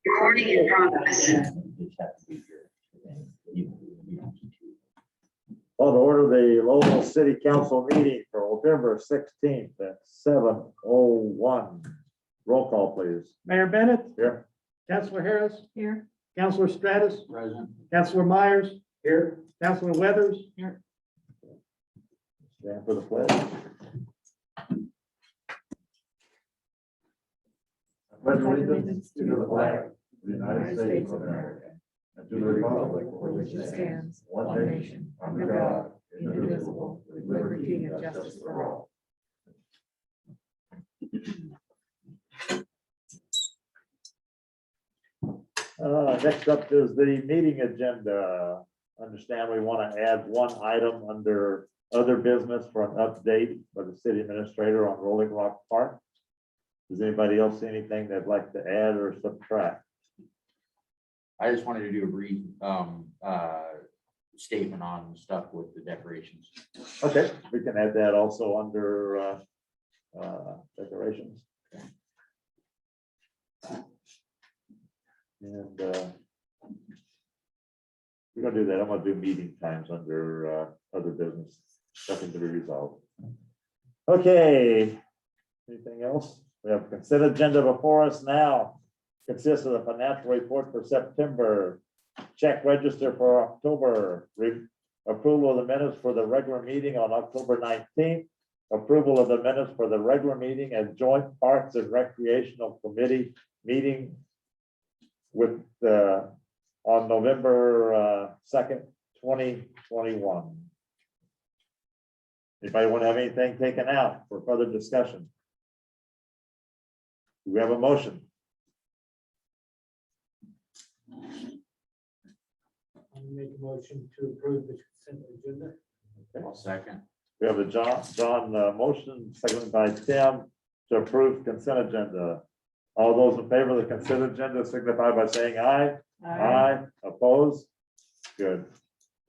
Recording in progress. Call to order the Lowell City Council meeting for November 16th at 7:01. Roll call, please. Mayor Bennett, Here. Councilor Harris, Here. Councilor Stratus, Present. Councilor Myers, Here. Councilor Weathers, Here. Stand for the pledge. Pledge allegiance to the flag of the United States of America and to the republic for which it stands, one nation, under God, indivisible, with liberty and justice for all. Next up is the meeting agenda. Understand we want to add one item under other business for an update by the city administrator on Rolling Rock Park. Does anybody else see anything they'd like to add or subtract? I just wanted to do a brief statement on stuff with the decorations. Okay, we can add that also under decorations. And we're gonna do that. I'm gonna do meeting times under other business, nothing to be resolved. Okay, anything else? We have consent agenda before us now. Consists of the financial report for September, check register for October, approval of the minutes for the regular meeting on October 19th, approval of the minutes for the regular meeting and joint Parks and Recreational Committee meeting with on November 2nd, 2021. Anybody want to have anything taken out for further discussion? Do we have a motion? I make a motion to approve the consent agenda. I'll second. We have a John motion, seconded by Tim to approve consent agenda. All those in favor of the consent agenda signify by saying aye. Aye. Opposed? Good.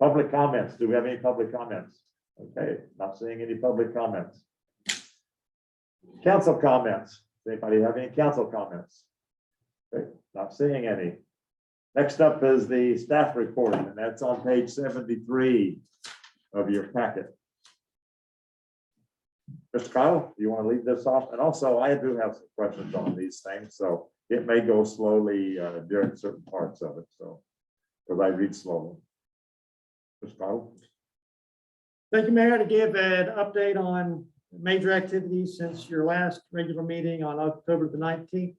Public comments. Do we have any public comments? Okay, not seeing any public comments. Council comments. Does anybody have any council comments? Okay, not seeing any. Next up is the staff report, and that's on page 73 of your packet. Mr. Kyle, do you want to lead this off? And also, I do have some questions on these things, so it may go slowly during certain parts of it, so, because I read slowly. Mr. Kyle? Thank you, Mayor, to give an update on major activities since your last regular meeting on October the 19th.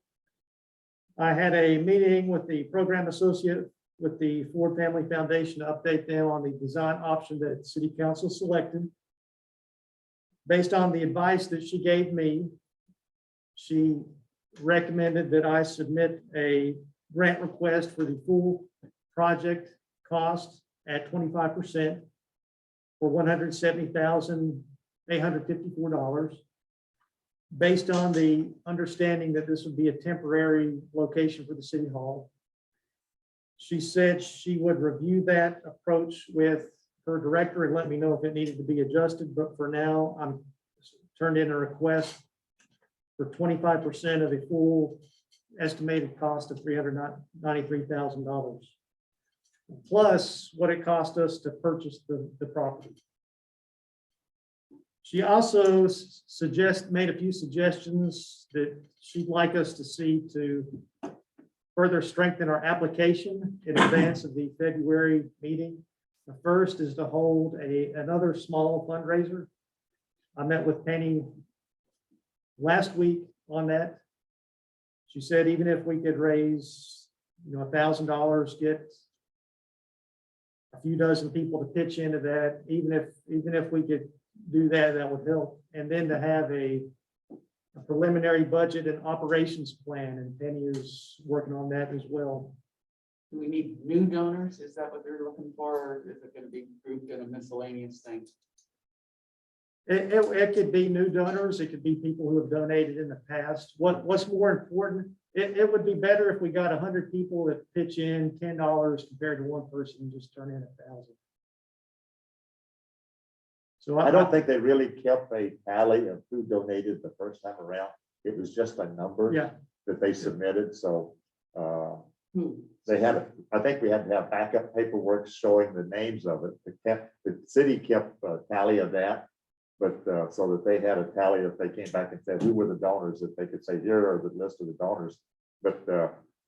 I had a meeting with the program associate with the Ford Family Foundation to update them on the design option that City Council selected. Based on the advice that she gave me, she recommended that I submit a grant request for the full project cost at 25% for $170,854. Based on the understanding that this would be a temporary location for the city hall. She said she would review that approach with her director and let me know if it needed to be adjusted, but for now, I'm turned in a request for 25% of the full estimated cost of $393,000. Plus what it cost us to purchase the property. She also made a few suggestions that she'd like us to see to further strengthen our application in advance of the February meeting. The first is to hold another small fundraiser. I met with Penny last week on that. She said even if we could raise, $1,000, get a few dozen people to pitch into that, even if we could do that, that would help. And then to have a preliminary budget and operations plan, and Penny is working on that as well. Do we need new donors? Is that what they're looking for? Or is it going to be grouped in a miscellaneous thing? It could be new donors. It could be people who have donated in the past. What's more important, it would be better if we got 100 people that pitch in $10 compared to one person and just turn in 1,000. So I don't think they really kept a tally of who donated the first time around. It was just a number. Yeah. that they submitted, so Hmm. they had, I think we had to have backup paperwork showing the names of it. The city kept a tally of that, but so that they had a tally if they came back and said who were the donors, that they could say, here are the list of the donors. But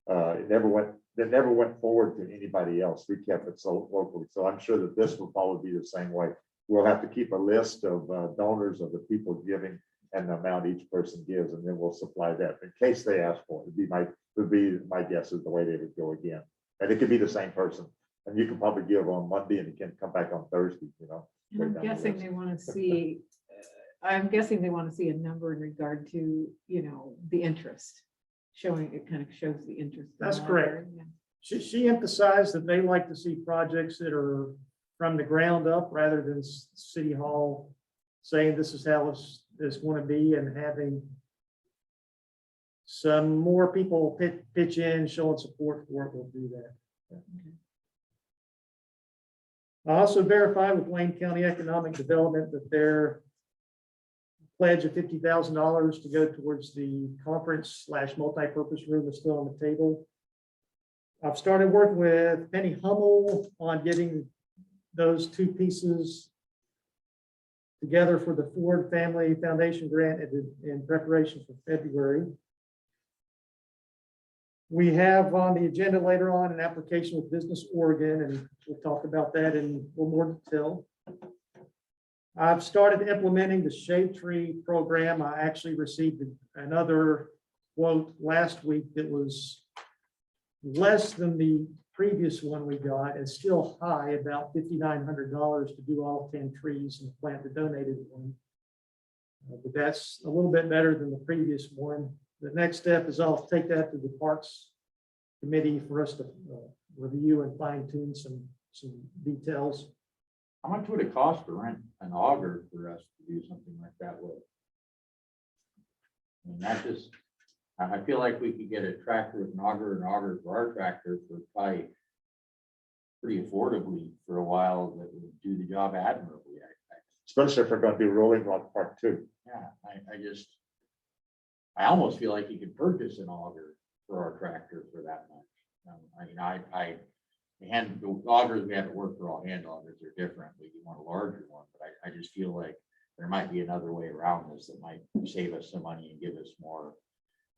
it never went forward to anybody else. We kept it so locally. So I'm sure that this will probably be the same way. We'll have to keep a list of donors of the people giving and the amount each person gives, and then we'll supply that in case they ask for it. Would be my guess is the way they would go again. And it could be the same person. And you can probably give on Monday and it can come back on Thursday, you know. And I'm guessing they want to see, I'm guessing they want to see a number in regard to, you know, the interest. Showing, it kind of shows the interest. in That's the correct. library, yeah. She emphasized that they like to see projects that are from the ground up rather than City Hall saying this is how it's going to be, and having some more people pitch in, showing support for it will do that. I also verified with Wayne County Economic Development that their pledge of $50,000 to go towards the conference / multi-purpose room is still on the table. I've started working with Penny Hummel on getting those two pieces together for the Ford Family Foundation grant in preparation for February. We have on the agenda later on an application with Business Oregon, and we'll talk about that in a little more detail. I've started implementing the shade tree program. I actually received another quote last week that was less than the previous one we got. It's still high, about $5,900 to do all 10 trees and plant the donated one. But that's a little bit better than the previous one. The next step is I'll take that to the Parks Committee for us to review and fine tune some details. How much would it cost to rent an auger for us to do something like that with? I mean, that just, I feel like we could get a tractor with an auger for our tractor for probably pretty affordably for a while that would do the job admirably. Especially if we're going to do Rolling Rock Park too. Yeah, I almost feel like you could purchase an auger for our tractor for that much. I mean, the augers we have to work for all hand augers are different. We want a larger one, but I just feel like there might be another way around this that might save us some money and give us more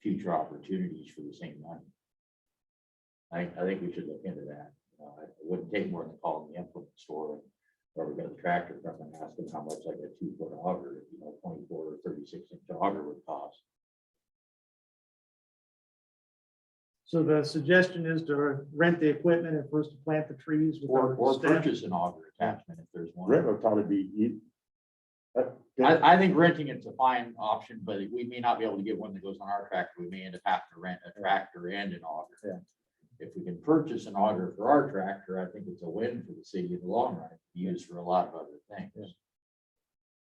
future opportunities for the same money. I think we should look into that. It wouldn't take more than calling the implement store where we got the tractor from and ask them how much like a 2-foot auger, 24 or 36-inch auger would cost. So the suggestion is to rent the equipment and for us to plant the trees with Or our staff. purchase an auger attachment if there's one. Rent would probably be. I think renting it's a fine option, but we may not be able to get one that goes on our tractor. We may end up having to rent a tractor and an auger. Yeah. If we can purchase an auger for our tractor, I think it's a win for the city in the long run, used for a lot of other things. Yeah.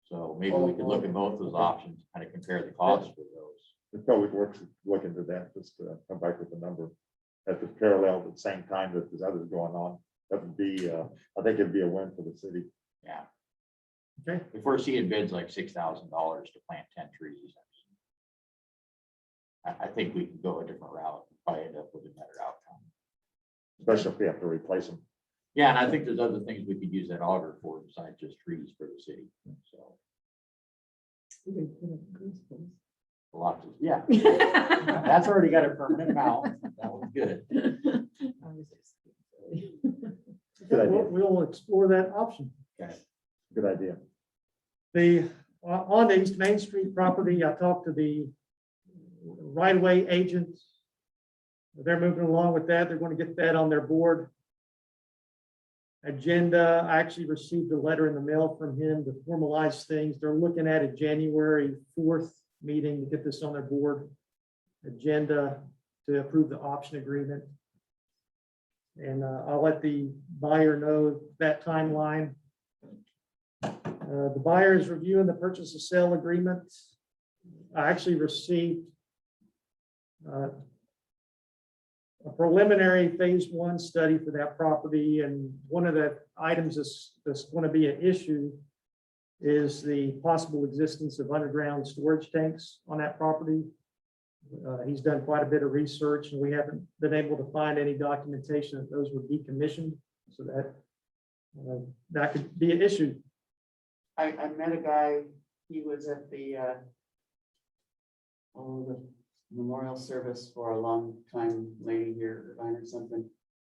So maybe we could look at both those options, kind of compare the costs for those. It probably works to look into that, just to come back with a number at the parallel at the same time that there's others going on. That would be, I think it'd be a win for the city. Yeah. Okay. If we're seeing bids like $6,000 to plant 10 trees, I think we can go a different route and probably end up with a better outcome. Especially if we have to replace them. Yeah, and I think there's other things we could use that auger for besides just trees for the city. So lots of, yeah, that's already got a permanent mount. That was good. Good idea. We'll explore that option. Okay. Good idea. On the East Main Street property, I talked to the right-of-way agent. They're moving along with that. They're going to get that on their board agenda. I actually received a letter in the mail from him to formalize things. They're looking at a January 4th meeting to get this on their board agenda to approve the option agreement. And I'll let the buyer know that timeline. The buyer is reviewing the purchase and sale agreement. I actually received a preliminary phase 1 study for that property, and one of the items that's going to be an issue is the possible existence of underground storage tanks on that property. He's done quite a bit of research, and we haven't been able to find any documentation that those were decommissioned, so that could be an issue. I met a guy, he was at the memorial service for a long time lady here, Irvine or something.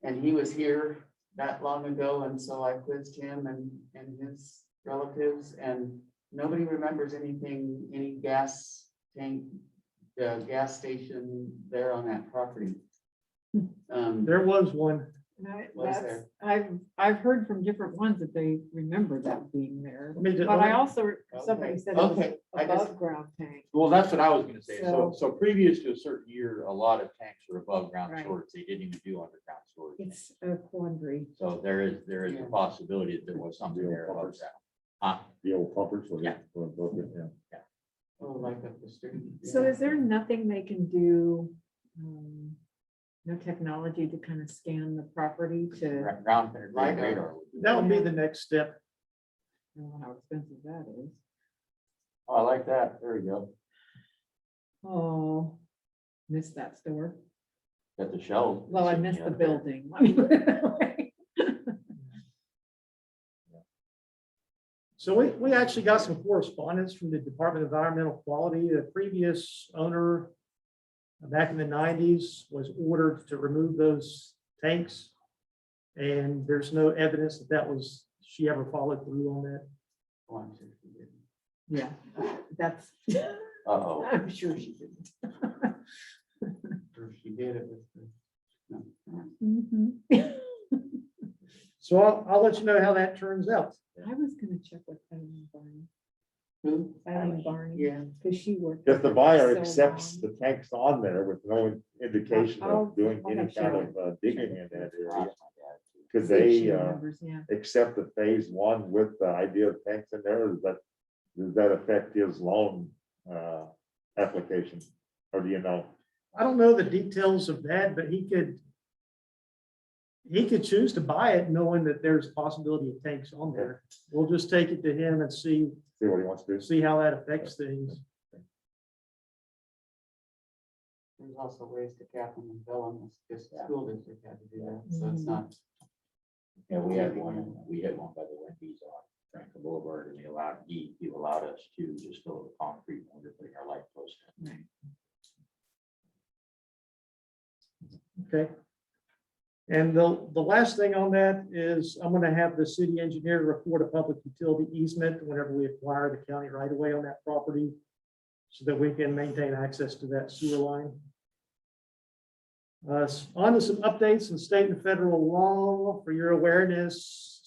And he was here that long ago, and so I quizzed him and his relatives, and nobody remembers anything, any gas tank, gas station there on that property. There was one. Was there? I've heard from different ones that they remember that being there. Let me just- But I also, somebody said it was Okay, I an just- above ground tank. Well, that's what I was gonna say. So- So previous to a certain year, a lot of tanks were above ground Right. storage. They didn't even do underground storage. It's a quandary. So there is Yeah. a possibility that there was something Real there above pumpers. ground. The old pumpers. were- Yeah. were both in there. Oh, like up the street. So Yeah. is there nothing they can do? No technology to kind of scan the property to, I Ground penetrating Like a- radar. would do That would be the next step. don't know how expensive that is. Oh, I like that. There you go. Oh, missed that store. Got the shells. Well, I sitting missed the out there. building. Let me put it that way. So we actually got some correspondence from the Department of Environmental Quality. The previous owner back in the 90s was ordered to remove those tanks. And there's no evidence that she ever followed through on that. Oh, I'm sure she did. Yeah, that's, Uh-oh. I'm sure she didn't. Or if she did, it was. No. Mhm. So I'll let you know how that turns out. I was gonna check with Eileen Barney. Who? Eileen Barney. Yeah. Because she worked. If the there buyer so accepts long. the tanks on there with no indication I'll- of doing I'll any have kind Sharon of digging in that area, could See if she they remembers, yeah. accept the phase one with the idea of tanks in there? Does that affect his loan application? Or do you know? I don't know the details of that, but he could choose to buy it knowing that there's a possibility of tanks on there. We'll just take it to him and see See what he wants to do? how that affects things. There's also ways to cap them and bill them, it's just the school district had to do that, so it's not. Yeah, we had one by the Wendy's on Franklin Boulevard, and he allowed us to just fill it with concrete when we were putting our light post in. Right. Okay. And the last thing on that is I'm gonna have the city engineer report a public utility easement whenever we acquire the county right of way on that property, so that we can maintain access to that sewer line. On to some updates in state and federal law. For your awareness,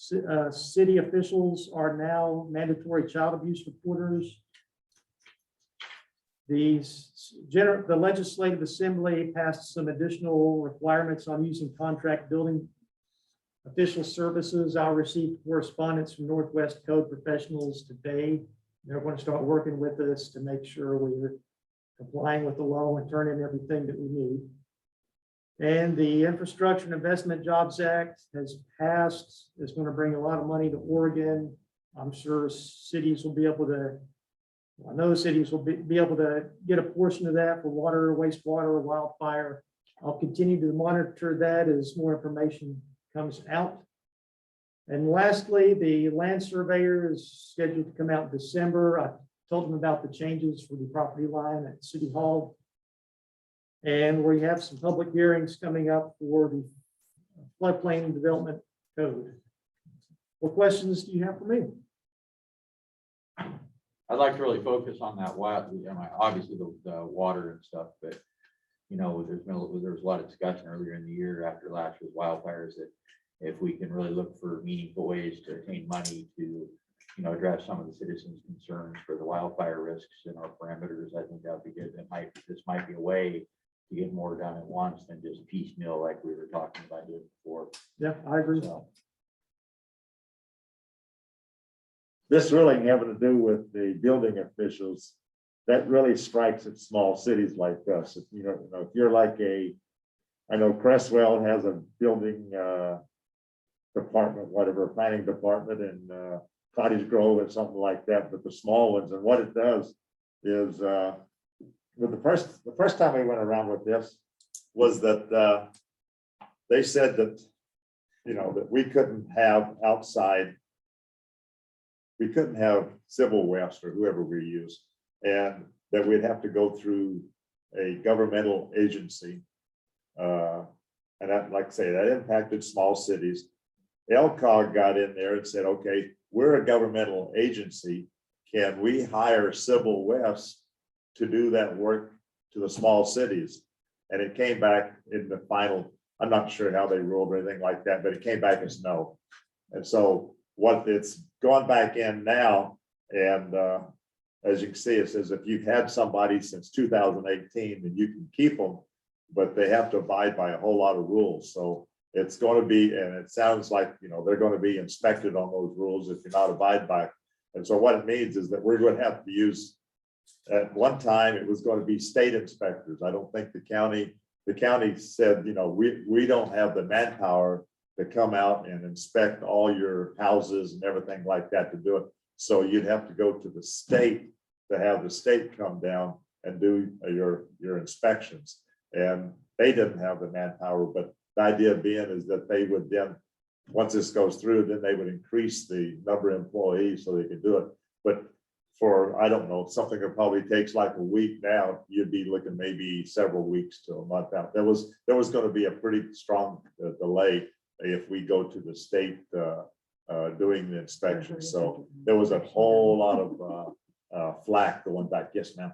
city officials are now mandatory child abuse reporters. The legislative assembly passed some additional requirements on using contract building official services. I received correspondence from Northwest Code professionals today. They're going to start working with us to make sure we're complying with the law and turn in everything that we need. And the Infrastructure and Investment Jobs Act has passed. It's going to bring a lot of money to Oregon. I'm sure cities will be able to, I know cities will be able to get a portion of that for water, wastewater, wildfire. I'll continue to monitor that as more information comes out. And lastly, the land surveyor is scheduled to come out in December. I told them about the changes for the property line at City Hall. And we have some public hearings coming up for the floodplain development code. What questions do you have for me? I'd like to really focus on that obviously the water and stuff, but there was a lot of discussion earlier in the year after last year's wildfires that if we can really look for meaningful ways to obtain money to, address some of the citizens' concerns for the wildfire risks in our parameters, I think that would be good. This might be a way to get more done at once than just piecemeal like we were talking about doing before. Yeah, I agree. So, This really having to do with the building officials, that really strikes at small cities like us. If if you're like I know Cresswell has a building department, whatever, planning department, and Cottage Grove and something like that, but the small ones, and what it does is with the first time we went around with this was that they said that, you know, that we couldn't have outside, we couldn't have Civil West or whoever we use, and that we'd have to go through a governmental agency. And that, like I say, that impacted small cities. LCOG got in there and said, okay, we're a governmental agency. Can we hire Civil West to do that work to the small cities? And it came back in the final, I'm not sure how they ruled or anything like that, but it came back as no. And so what it's gone back in now, and as you can see, it says if you've had somebody since 2018, then you can keep them, but they have to abide by a whole lot of rules. So it's going to be, and it sounds like, you know, they're going to be inspected on those rules if you're not abide by. And so what it means is that we're going to have to use, at one time, it was going to be state inspectors. I don't think the county said, you know, we don't have the manpower to come out and inspect all your houses and everything like that to do it. So you'd have to go to the state to have the state come down and do your inspections. And they didn't have the manpower, but the idea being is that they would then, once this goes through, then they would increase the number of employees so they could do it. But for, I don't know, something that probably takes like a week now, you'd be looking maybe several weeks to a month out. There was going to be a pretty strong delay if we go to the state doing the inspection. So there was a whole lot of flack going back. Yes, ma'am.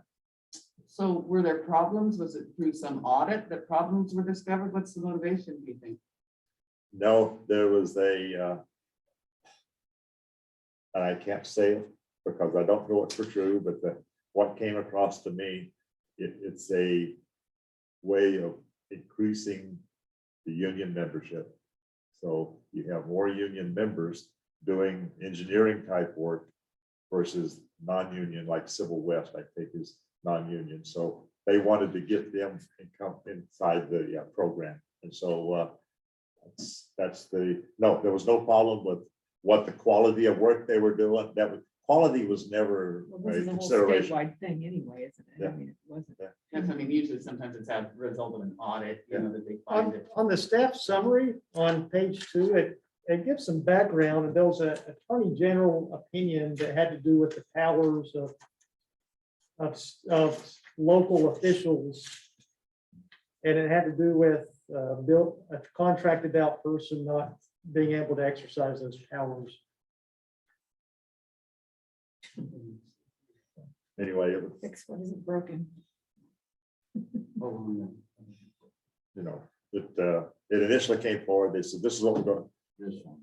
So were there problems? Was it through some audit that problems were discovered? What's the motivation, do you think? No, there was and I can't say it because I don't know it for true, but what came across to me, it's a way of increasing the union membership. So you have more union members doing engineering type work versus non-union, like Civil West, I think is non-union. So they wanted to get them inside the program. And so that's no, there was no problem with what the quality of work they were doing. Quality was never Well, this a is a whole consideration. statewide thing anyway, isn't it? Yeah. I mean, it wasn't. That's, I mean, usually sometimes it's a result of an audit, you know, that they find it. On the staff summary on page 2, it gives some background, and there was an attorney general opinion that had to do with the powers of local officials. And it had to do with a contracted out person not being able to exercise those powers. Anyway, it was, Fix what isn't broken. Oh, you know, it initially came forward. They said, this is what we're going to This one.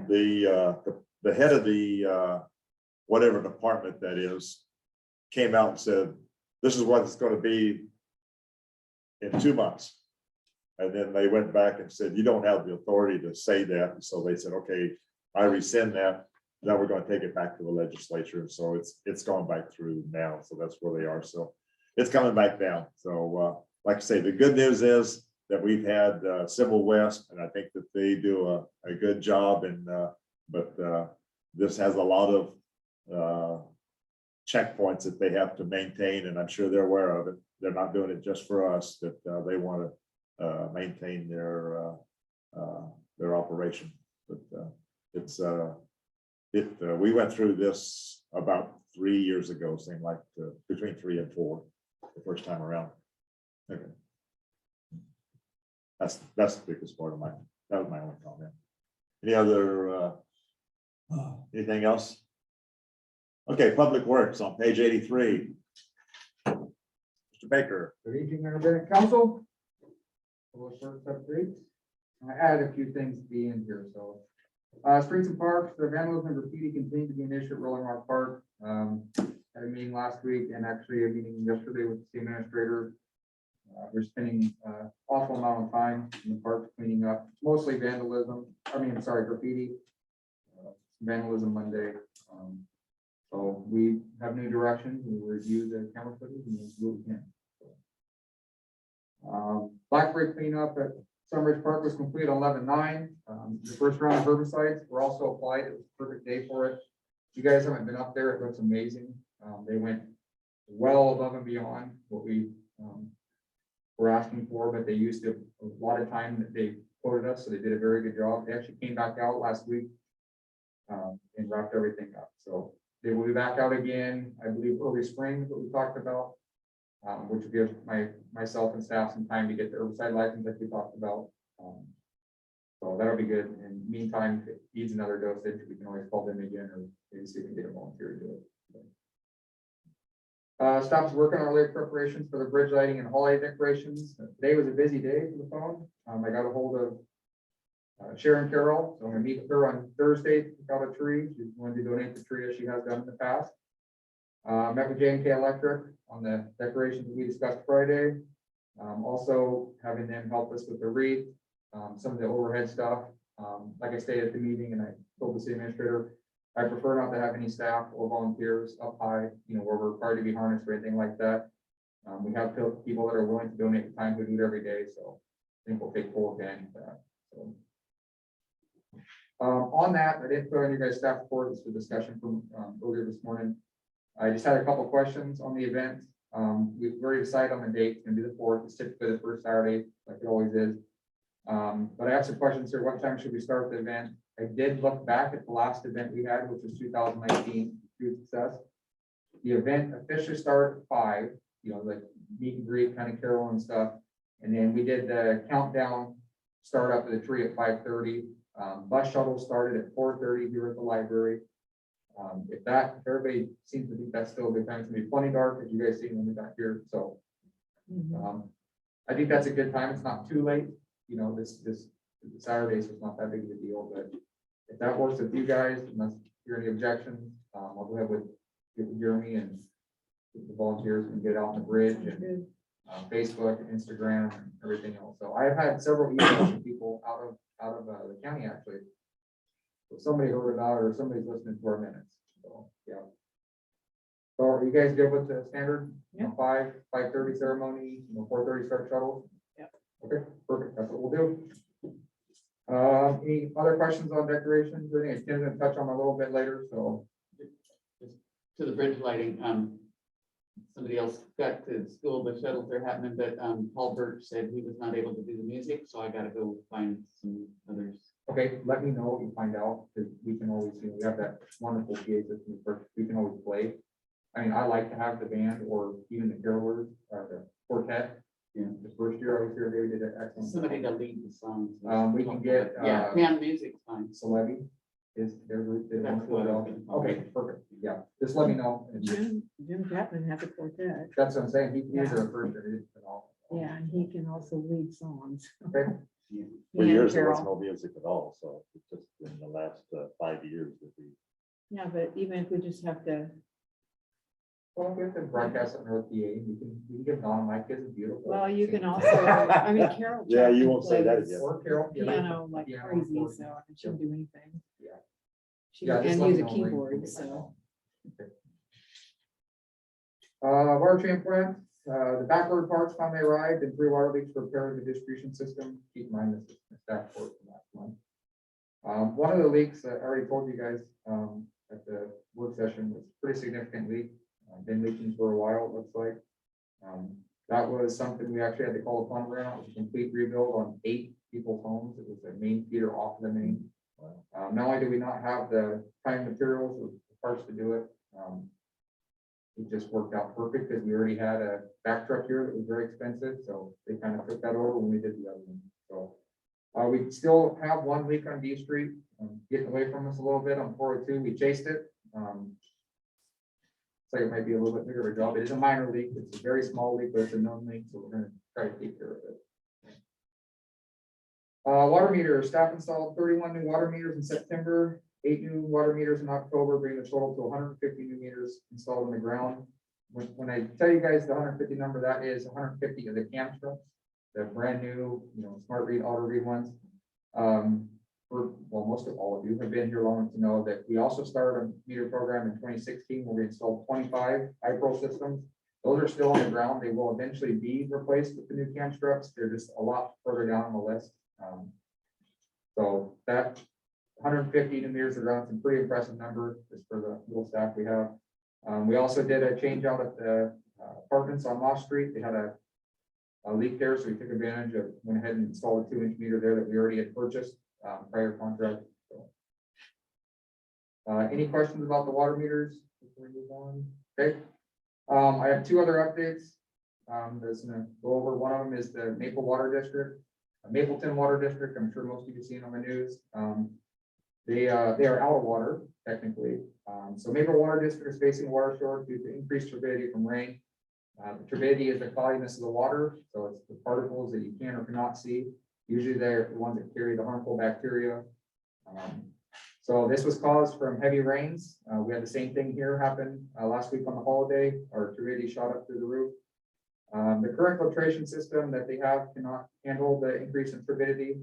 the head of the whatever department that is came out and said, this is what it's going to be in 2 months. And then they went back and said, you don't have the authority to say that. And so they said, okay, I rescind that. Now we're going to take it back to the legislature. And so it's gone back through now. So that's where they are. So it's coming back down. So like I say, the good news is that we've had Civil West, and I think that they do a good job. And but this has a lot of checkpoints that they have to maintain, and I'm sure they're aware of it. They're not doing it just for us, that they want to maintain their operation. But we went through this about 3 years ago, seemed like between 3 and 4 the first time around. Okay. That's the biggest part of that was my only comment. Any other anything else? Okay, Public Works on page 83. Mr. Baker. Good evening, Mayor and Council. Public Works update. I added a few things to be in here, so. Streets and parks, the vandalism and graffiti continue to be an issue at Rolling Rock Park. Had a meeting last week and actually a meeting yesterday with the administrator. We're spending awful amount of time in the park cleaning up, mostly vandalism. Graffiti. Vandalism Monday. So we have new directions. We review the camera footage and we'll do it again. Blackberry cleanup at Sunridge Park was complete on 11/9. The first round of herbicides were also applied. It was a perfect day for it. If you guys haven't been up there, it looks amazing. They went well above and beyond what we were asking for, but they used a lot of time that they quoted us, so they did a very good job. They actually came back out last week and wrapped everything up. So they will be back out again, I believe, early spring, what we talked about, which will give myself and staff some time to get the herbicide license that we talked about. So that'll be good. And meantime, if it needs another dosage, we can always call them again or maybe see if we can get a volunteer to do it. Stops working on our late preparations for the bridge lighting and holiday decorations. Today was a busy day for the phone. I got a hold of Sharon Carroll, so I'm gonna meet with her on Thursday to pick out a tree. She's going to donate the tree as she has done in the past. Met with J&K Electric on the decorations that we discussed Friday. Also having them help us with the wreath, some of the overhead stuff. Like I stated at the meeting, and I told the city administrator, I prefer not to have any staff or volunteers up high, where we're required to be harnessed or anything like that. We have people that are willing to donate the time to do it every day, so I think we'll take full advantage of that. So, on that, I didn't put on your guys' staff report. This was a discussion from earlier this morning. I just had a couple questions on the event. We've already decided on the date. It's gonna be the 4th. It's typically the first Saturday, like it always is. But I have some questions here. What time should we start the event? I did look back at the last event we had, which was 2019, huge success. The event officially started at 5, like meet and greet, kind of carol and stuff. And then we did the countdown, start up at the tree at 5:30. Bus shuttle started at 4:30 here at the library. If everybody seems to think that's still a good time, it's gonna be plenty dark, as you guys see when we got here. So I think that's a good time. It's not too late. This Saturday, so it's not that big of a deal, but if that works with you guys, unless you have any objections, I'll go ahead with Jeremy and the volunteers and get out on the bridge and Facebook, Instagram, and everything else. So I've had several emails from people out of the county actually. So somebody heard about it or somebody's listening to our minutes. So yeah. So are you guys good with the standard? Yeah. 5:30 ceremony, 4:30 start shuttle? Yeah. Okay, perfect. That's what we'll do. Any other questions on decorations? I think Tim's gonna touch on a little bit later, so. Just to the bridge lighting, somebody else got to school, the shuttles are happening, but Paul Birch said he was not able to do the music, so I gotta go find some others. Okay, let me know what you find out, because we can always, we have that wonderful PA system, we can always play. I mean, I like to have the band or even the carolers or the quartet. Yeah. The first year I was here, they did an excellent. Somebody to lead the songs. We can get, Yeah, band music's fine. Celebi is their group. That's what I was gonna call Okay, perfect. Yeah, just let me know. And Jim Chapman has a quartet. that's what I'm saying. He was our first year. He did it all. Yeah, and he can also lead songs. Okay. For He and years, there was Carol. no music at all, so it's just in the last 5 years that we. Yeah, but even if we just have to, Well, we have to broadcast on our PA. We can give Don, my kids is beautiful. well, you can also, I mean, Carol. Yeah, you Chapman won't say that plays again. Or Carol. yeah, Piano like piano, crazy, keyboard. so she can do anything. Yeah. She Yeah, just can let me use a know when- keyboard, so. Okay. Water treatment plant, the backward parts finally arrived and 3 water leaks for repairing the distribution system. Keep in mind this is the staff report from last month. One of the leaks, I already told you guys at the work session, was a pretty significant leak. Been leaking for a while, it looks like. That was something we actually had to call a plumber out. It was a complete rebuild on 8 people's homes. It was a main feeder off the main. Not only do we not have the kind of materials or the parts to do it, it just worked out perfect because we already had a back truck here that was very expensive, so they kind of took that over when we did the other one. So we still have one leak on D Street, getting away from us a little bit on 402. We chased it. It's like it might be a little bit bigger of a job. It is a minor leak. It's a very small leak, but it's a known leak, so we're going to try to take care of it. Water meters, staff installed 31 new water meters in September, 8 new water meters in October, bringing the total to 150 new meters installed on the ground. When I tell you guys the 150 number, that is 150 of the camshaft, the brand new, smart read, auto read ones. Most of all of you have been here long enough to know that we also started a meter program in 2016 where we installed 25 iPro systems. Those are still on the ground. They will eventually be replaced with the new cam struts. They're just a lot further down on the list. So that 150 new meters around, it's a pretty impressive number just for the little staff we have. We also did a change out at the apartments on Moss Street. They had a leak there, so we took advantage of, went ahead and installed a 2-inch meter there that we already had purchased prior contract. So, any questions about the water meters before we move on? Okay. I have 2 other updates. That's gonna go over. One of them is the Maple Water District, Mapleton Water District. I'm sure most of you have seen on the news. They are out of water technically. So Maple Water District is facing water shortage due to increased turbidity from rain. The turbidity is the cloudiness of the water, so it's the particles that you can or cannot see. Usually they're the ones that carry the harmful bacteria. So this was caused from heavy rains. We had the same thing here happen last week on the holiday. Our turbidity shot up through the roof. The current filtration system that they have cannot handle the increase in turbidity.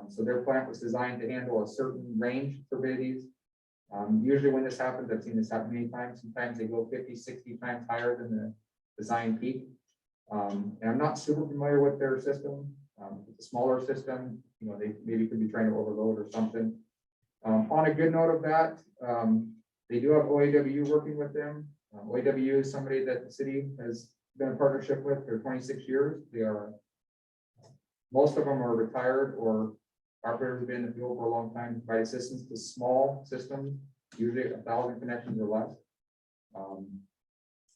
So their plant was designed to handle a certain range of turbidities. Usually when this happens, I've seen this happen many times. Sometimes they go 50, 60 times higher than the design peak. And I'm not super familiar with their system. It's a smaller system, you know, they maybe could be trying to overload or something. On a good note of that, they do have OAW working with them. OAW is somebody that the city has been in partnership with for 26 years. They are, most of them are retired or operators have been in the field for a long time, provide assistance to small systems, usually 1,000 connections or less.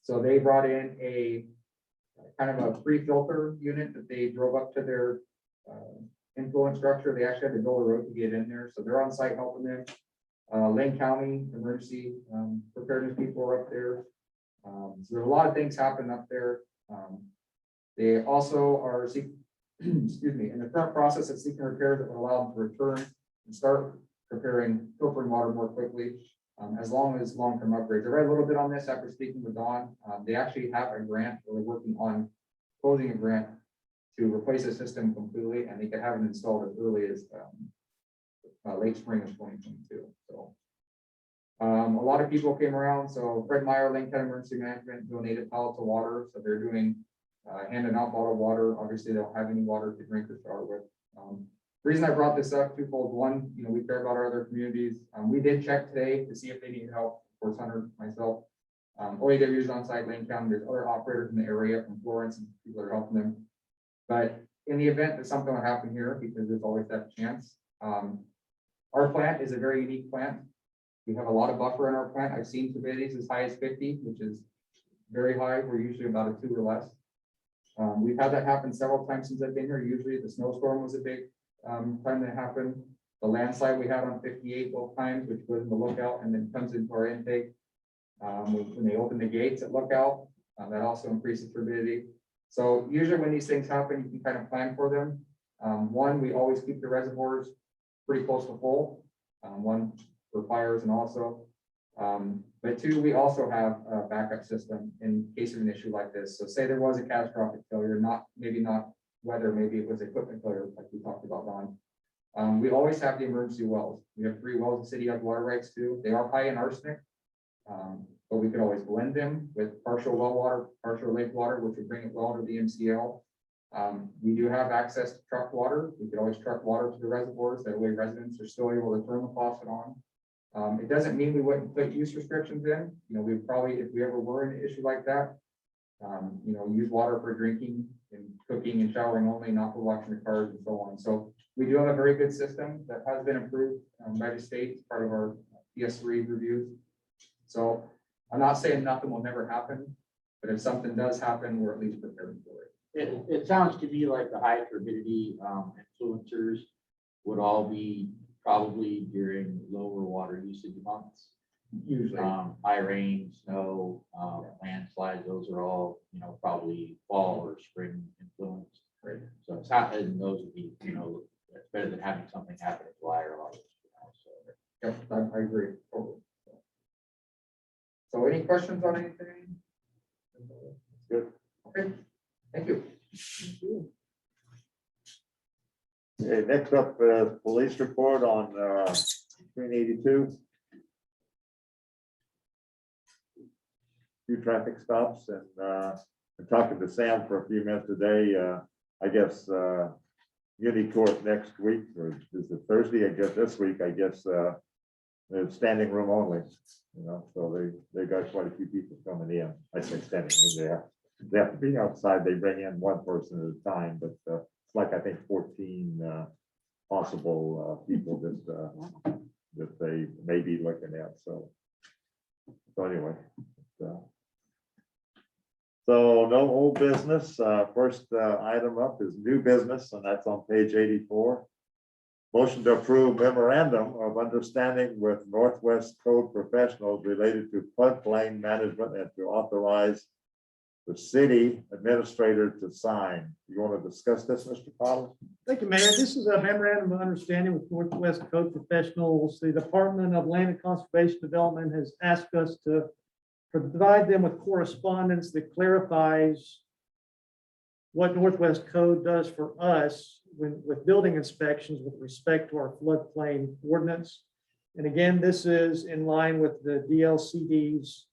So they brought in a kind of a pre-filter unit that they drove up to their influence structure. They actually had to build a road to get in there. So they're on site helping them. Lane County emergency preparedness people are up there. So there's a lot of things happening up there. They also are seeking, excuse me, in the current process of seeking repairs that would allow them to return and start preparing filtering water more quickly, as long as long-term upgrades. I read a little bit on this after speaking with Dawn. They actually have a grant, or they're working on closing a grant to replace the system completely, and they could have it installed as early as late spring of 2022. So a lot of people came around. So Fred Meyer, Lane County Emergency Management, donated pallets of water. So they're doing handing out bottled water. Obviously, they don't have any water to drink or shower with. The reason I brought this up twofold. One, you know, we care about our other communities. We did check today to see if they need help. Of course, Hunter, myself, OAW is on site, Lane County. There's other operators in the area from Florence and people that are helping them. But in the event that something will happen here, because there's always that chance, our plant is a very unique plant. We have a lot of buffer in our plant. I've seen turbidities as high as 50, which is very high. We're usually about a 2 or less. We've had that happen several times since I've been here. Usually the snowstorm was a big time that happened. The landslide we had on 58 both times, which goes in the lookout and then comes into our intake. When they open the gates at lookout, that also increases turbidity. So usually when these things happen, you can kind of plan for them. One, we always keep the reservoirs pretty close to full. One for fires and also, but 2, we also have a backup system in case of an issue like this. So say there was a catastrophic failure, maybe not weather, maybe it was equipment failure, like we talked about, Don. We always have the emergency wells. We have 3 wells. The city has water rights too. They are high in arsenic, but we could always blend them with partial well water, partial lake water, which would bring it well to the MCL. We do have access to truck water. We could always truck water to the reservoirs. That way residents are still able to turn the faucet on. It doesn't mean we wouldn't put use restrictions in. You know, we probably, if we ever were in an issue like that, you know, use water for drinking and cooking and showering only, not for washing the cars and so on. So we do have a very good system that has been improved by the state, as part of our PS3 reviews. So I'm not saying nothing will never happen, but if something does happen, we're at least prepared for it. It sounds to me like the high turbidity influencers would all be probably during lower water usage months. Usually. High rain, snow, landslides, those are all, you know, probably fall or spring influenced. Right. So it's not, and those would be, you know, it's better than having something happen in July or August. You know, so. Yep, I agree. Totally. So any questions on anything? Good. Okay, thank you. Okay, next up, police report on 382. Few traffic stops, and I'm talking to Sam for a few minutes today. I guess Unity Court next week, or is it Thursday? I guess this week, I guess It's standing room only, so they got quite a few people coming in. I say standing room, they have to be outside. They bring in one person at a time, but it's like, I think 14 possible people that they may be looking at, so anyway. So no old business. First item up is new business, and that's on page 84. Motion to approve memorandum of understanding with Northwest Code professionals related to floodplain management and to authorize the city administrator to sign. You want to discuss this, Mr. Cottle? Thank you, Mayor. This is a memorandum of understanding with Northwest Code professionals. The Department of Land and Conservation Development has asked us to provide them with correspondence that clarifies what Northwest Code does for us with building inspections with respect to our floodplain ordinance. And again, this is in line with the DLCD's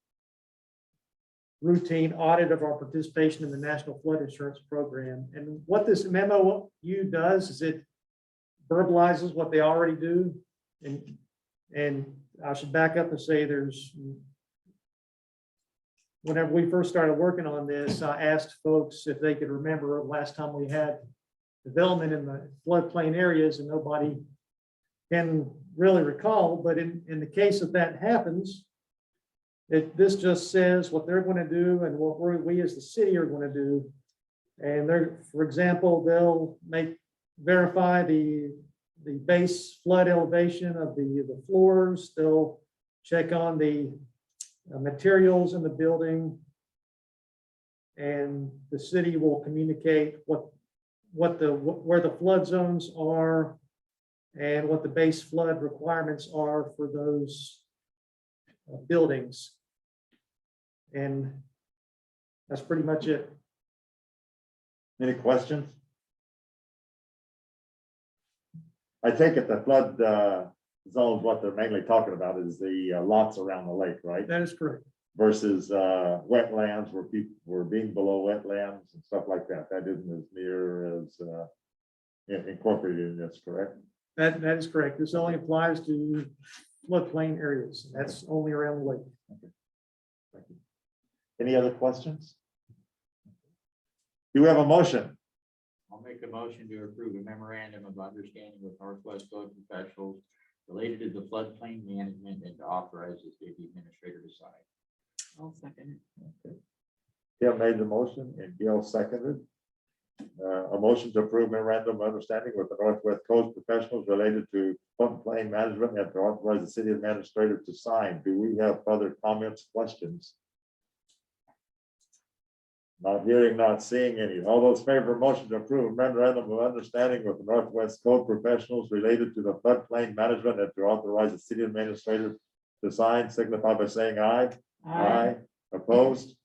routine audit of our participation in the National Flood Insurance Program. And what this memo does is it verbalizes what they already do. And I should back up and say whenever we first started working on this, I asked folks if they could remember last time we had development in the floodplain areas, and nobody can really recall. But in the case that happens, this just says what they're going to do and what we as the city are going to do. And for example, they'll verify the base flood elevation of the floors. They'll check on the materials in the building, and the city will communicate where the flood zones are and what the base flood requirements are for those buildings. And that's pretty much it. Any questions? I take it the flood zones, what they're mainly talking about is the lots around the lake, right? That is correct. Versus wetlands where people were being below wetlands and stuff like that. That isn't as near as incorporated in this, correct? That is correct. This only applies to floodplain areas. That's only around the lake. Thank you. Any other questions? Do we have a motion? I'll make a motion to approve a memorandum of understanding with Northwest Code professionals related to the floodplain management and to authorize the city administrator to sign. I'll second it. Gail made the motion and Gail seconded. A motion to approve memorandum of understanding with the Northwest Coast professionals related to floodplain management and to authorize the city administrator to sign. Do we have further comments, questions? Not hearing, not seeing any. All those in favor of motion to approve memorandum of understanding with the Northwest Code professionals related to the floodplain management and to authorize the city administrator to sign, signify by saying aye. Aye. Opposed?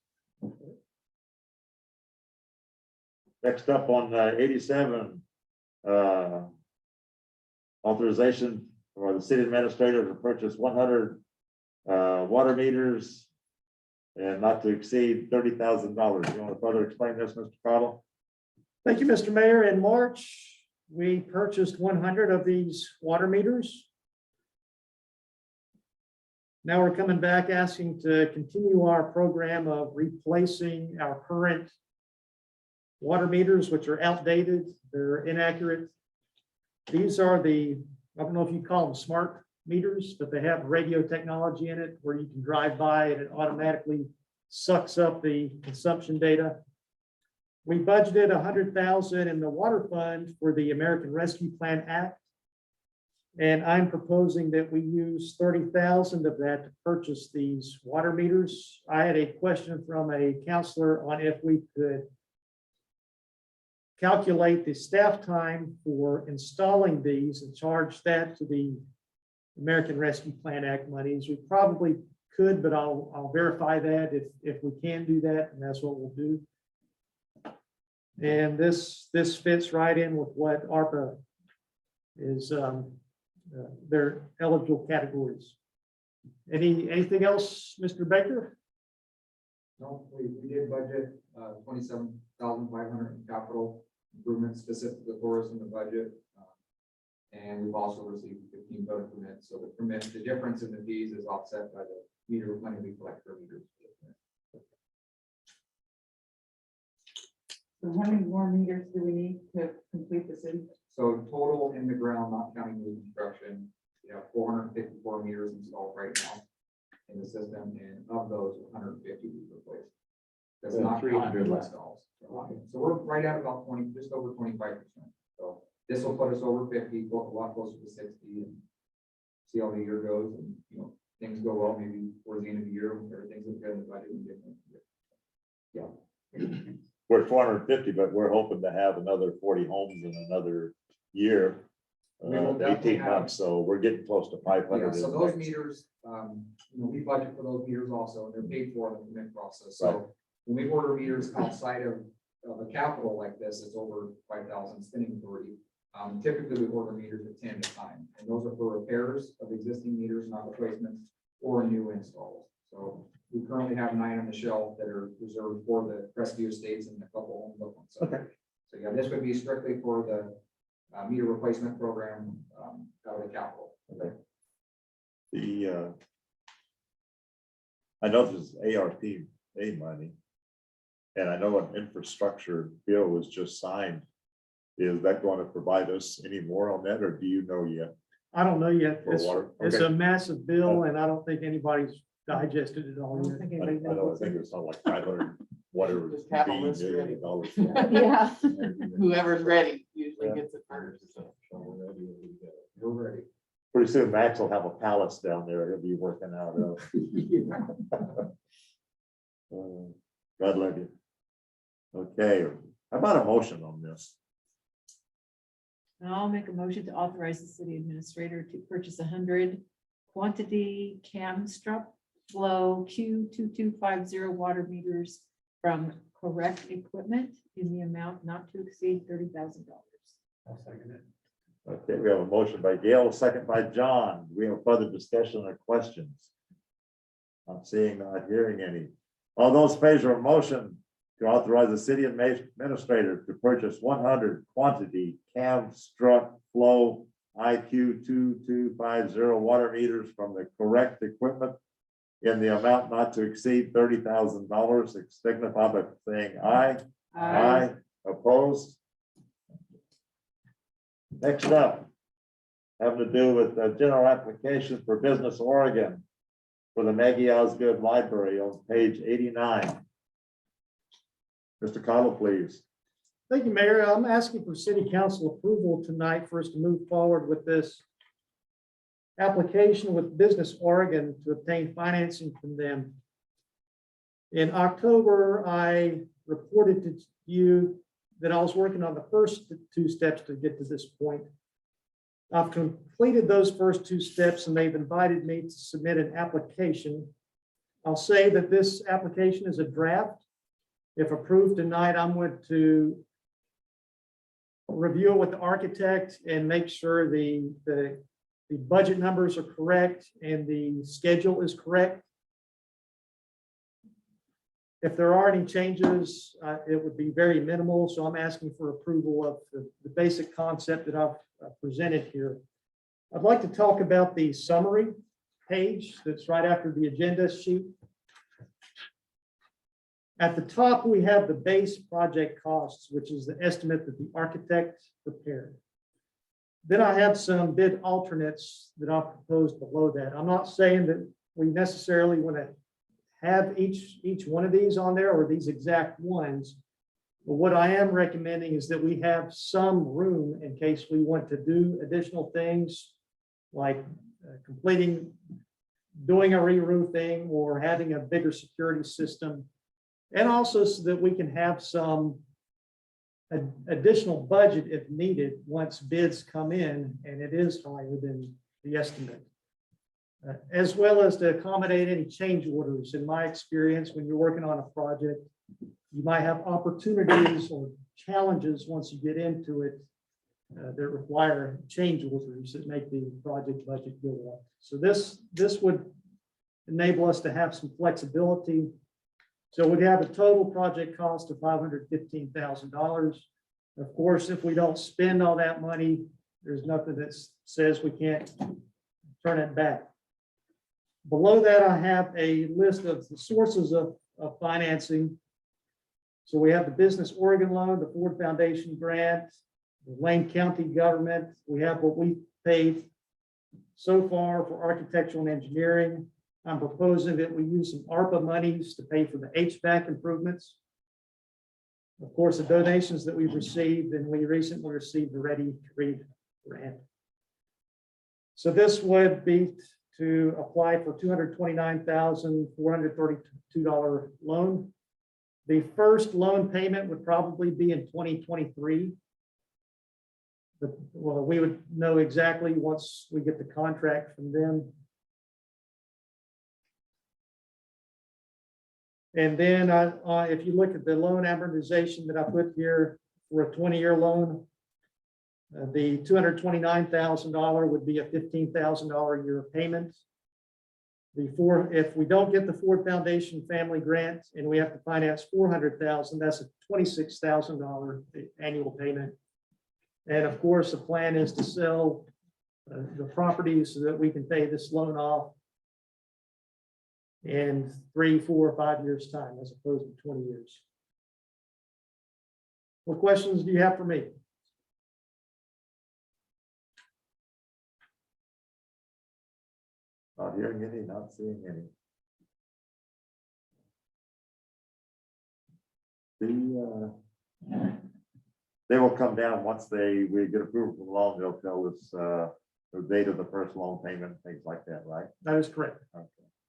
Next up on 87, authorization for the city administrator to purchase 100 water meters and not to exceed $30,000. You want to further explain this, Mr. Cottle? Thank you, Mr. Mayor. In March, we purchased 100 of these water meters. Now we're coming back asking to continue our program of replacing our current water meters, which are outdated, they're inaccurate. These are I don't know if you call them smart meters, but they have radio technology in it where you can drive by and it automatically sucks up the consumption data. We budgeted $100,000 in the water fund for the American Rescue Plan Act. And I'm proposing that we use $30,000 of that to purchase these water meters. I had a question from a counselor on if we could calculate the staff time for installing these and charge that to the American Rescue Plan Act monies. We probably could, but I'll verify that if we can do that, and that's what we'll do. And this fits right in with what ARPA is, their eligible categories. Anything else, Mr. Baker? No, we did budget 27,500 in capital improvements specifically for us in the budget. And we've also received 15 voter permits. So the difference in the fees is offset by the meter money we collect per meter. So how many more meters do we need to complete the city? So total in the ground, not counting new construction, you have 454 meters installed right now in the system, and of those, 150 we replaced. That's So not 300 counting new left. installs. So we're right at about 20, just over 25%. So this will put us over 50, a lot closer to 60, and see how the year goes, and things go well, maybe towards the end of the year, everything's good in the budget and different. Yeah. We're 450, but we're hoping to have another 40 homes in another year. We will definitely 18 have- months, so we're getting close to 500. Yeah, so in the those next- meters, we budget for those meters also, and they're paid for in the permit process. Right. So when we order meters outside of a capital like this, it's over 5,000 spending authority. Typically, we order meters at 10 at a time, and those are for repairs of existing meters, not replacements, or new installs. So we currently have 9 on the shelf that are reserved for the Crestview Estates and a couple homes up on site. Okay. So yeah, this would be strictly for the meter replacement program out of the capital. The, I know this is ARPA money. And I know an infrastructure bill was just signed. Is that going to provide us any more on that, or do you know yet? I don't know yet. For water? It's Okay. a massive bill and I don't think anybody's digested it I all don't yet. think I anybody know, I knows. think it's something like 500, whatever. Just have a list $million ready. dollars. Yeah. Whoever's ready usually Yeah. gets it first. We're ready. Pretty soon Max will have a palace down there. He'll be working out of. God love you. Okay, how about a motion on this? I'll make a motion to authorize the city administrator to purchase 100 quantity Camstrup flow Q2250 water meters from Correct Equipment in the amount not to exceed $30,000. I'll second it. Okay, we have a motion by Gail, a second by John. We have further discussion or questions? I'm seeing, not hearing any. All those in favor of motion to authorize the city administrator to purchase 100 quantity Camstrup flow IQ 2250 water meters from the Correct Equipment in the amount not to exceed $30,000, signify by saying aye. Aye. Opposed? Next up, having to do with the general application for Business Oregon for the Maggie Osgood Library on page 89. Mr. Cottle, please. Thank you, Mayor. I'm asking for city council approval tonight for us to move forward with this application with Business Oregon to obtain financing from them. In October, I reported to you that I was working on the first 2 steps to get to this point. I've completed those first 2 steps and they've invited me to submit an application. I'll say that this application is a draft. If approved tonight, I'm going to review it with the architect and make sure the budget numbers are correct and the schedule is correct. If there are any changes, it would be very minimal. So I'm asking for approval of the basic concept that I've presented here. I'd like to talk about the summary page that's right after the agenda sheet. At the top, we have the base project costs, which is the estimate that the architect prepared. Then I have some bid alternates that I've proposed below that. I'm not saying that we necessarily want to have each one of these on there or these exact ones. But what I am recommending is that we have some room in case we want to do additional things like doing a re-roofing or having a bigger security system. And also so that we can have some additional budget if needed once bids come in and it is higher than the estimate. As well as to accommodate any change orders. In my experience, when you're working on a project, you might have opportunities or challenges once you get into it that require change orders that make the project budget go up. So this would enable us to have some flexibility. So we'd have a total project cost of $515,000. Of course, if we don't spend all that money, There's nothing that says we can't turn it back. Below that, I have a list of the sources of financing. So we have the Business Oregon loan, the Ford Foundation grant, the Lane County government. We have what we paid so far for architectural and engineering. I'm proposing that we use some ARPA monies to pay for the HVAC improvements. Of course, the donations that we've received, and we recently received the Ready to Read grant. So this would be to apply for $229,432 loan. The first loan payment would probably be in 2023. Well, we would know exactly once we get the contract from them. And then if you look at the loan amortization that I put here for a 20-year loan, the $229,000 would be a $15,000 a year payment. If we don't get the Ford Foundation family grant and we have to finance $400,000, that's a $26,000 annual payment. And of course, the plan is to sell the properties so that we can pay this loan off in 3, 4, or 5 years' time, as opposed to 20 years. What questions do you have for me? Not hearing any, not seeing any. They will come down once we get approval from the loan. They'll tell us the date of the first loan payment, things like that, right? That is correct. Okay.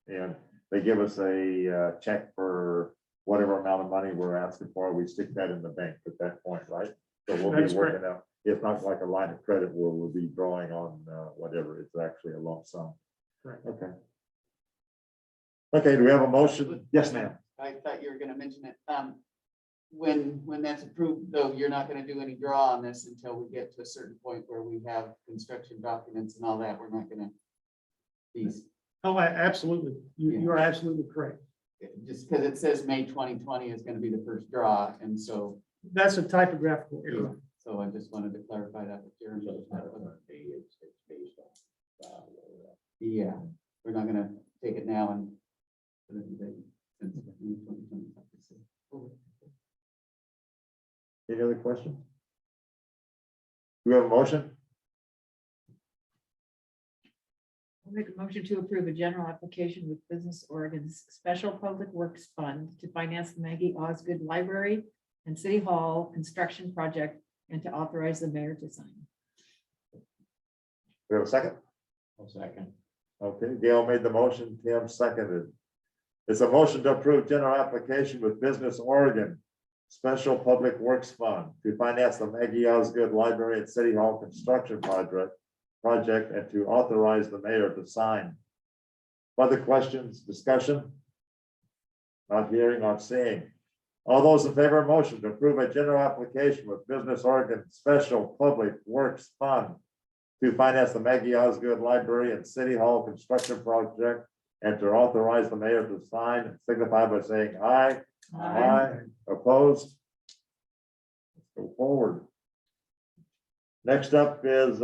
And they give us a check for whatever amount of money we're asking for. We stick that in the bank at that point, right? So we'll That be is working out. It's not like a line of credit where we'll be drawing on whatever. It's actually a lump sum. Correct. Okay. Okay, do we have a motion? Yes, ma'am. I thought you were gonna mention it. When that's approved, though, you're not gonna do any draw on this until we get to a certain point where we have construction documents and all that. We're not gonna. These, Oh, absolutely. You are absolutely correct. just because it says May 2020 is gonna be the first draw, and so, That's a typographical error. so I just wanted to clarify that with Jeremy. So it's not a current date, it's based on. Yeah, we're not gonna take it now and. put it in the date since May 2020. Any other questions? Do we have a motion? I'll make a motion to approve a general application with Business Oregon's Special Public Works Fund to finance the Maggie Osgood Library and City Hall construction project and to authorize the mayor to sign. We have a second? One second. Okay, Gail made the motion, Tim seconded. It's a motion to approve general application with Business Oregon Special Public Works Fund to finance the Maggie Osgood Library and City Hall construction project and to authorize the mayor to sign. Other questions, discussion? Not hearing, not seeing. All those in favor of motion to approve a general application with Business Oregon Special Public Works Fund to finance the Maggie Osgood Library and City Hall construction project and to authorize the mayor to sign, signify by saying aye. Aye. Opposed? Let's go forward. Next up is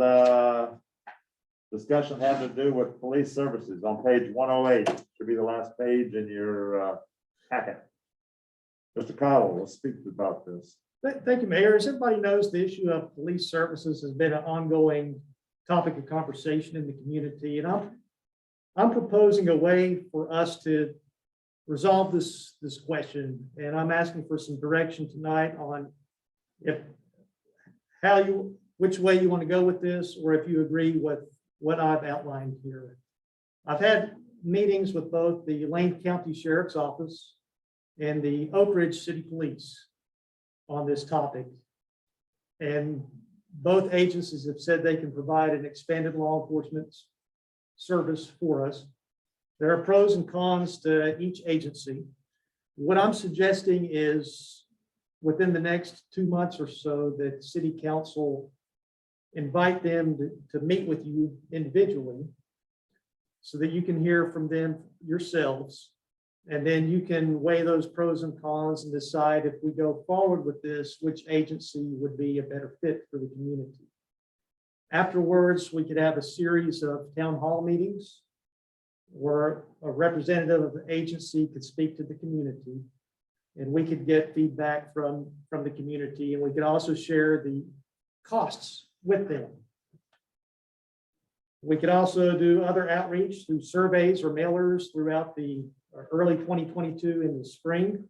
discussion having to do with police services on page 108. Should be the last page in your packet. Mr. Cottle will speak about this. Thank you, Mayor. As everybody knows, the issue of police services has been an ongoing topic of conversation in the community, and I'm proposing a way for us to resolve this question, and I'm asking for some direction tonight on which way you want to go with this, or if you agree with what I've outlined here. I've had meetings with both the Lane County Sheriff's Office and the Oak Ridge City Police on this topic. And both agencies have said they can provide an expanded law enforcement service for us. There are pros and cons to each agency. What I'm suggesting is within the next 2 months or so that City Council invite them to meet with you individually so that you can hear from them yourselves. And then you can weigh those pros and cons and decide if we go forward with this, which agency would be a better fit for the community. Afterwards, we could have a series of town hall meetings where a representative of the agency could speak to the community. And we could get feedback from the community, and we could also share the costs with them. We could also do other outreach through surveys or mailers throughout the early 2022 in the spring.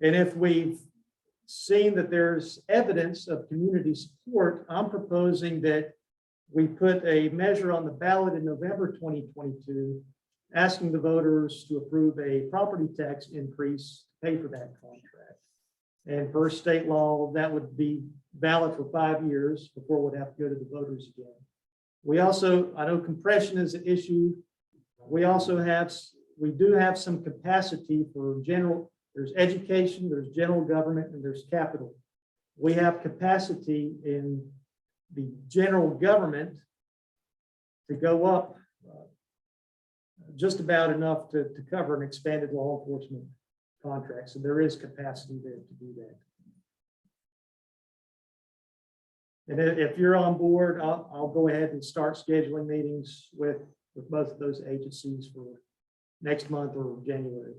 And if we've seen that there's evidence of community support, I'm proposing that we put a measure on the ballot in November 2022, asking the voters to approve a property tax increase to pay for that contract. And per state law, that would be valid for 5 years before we'd have to go to the voters again. We also, I know compression is an issue. We do have some capacity for general, there's education, there's general government, and there's capital. We have capacity in the general government to go up just about enough to cover an expanded law enforcement contract. So there is capacity there to do that. And if you're on board, I'll go ahead and start scheduling meetings with both of those agencies for next month or January.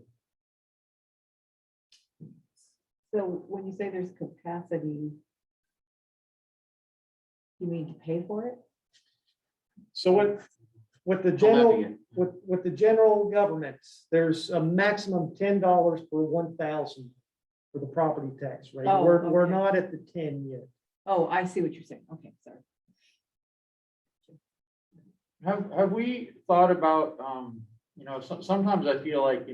So when you say there's capacity, you mean to pay for it? So with the general, with the general government, there's a maximum $10 per 1,000 for the property tax rate. Oh, We're okay. not at the 10 yet. Oh, I see what you're saying. Okay, sorry. Have we thought about, sometimes I feel like,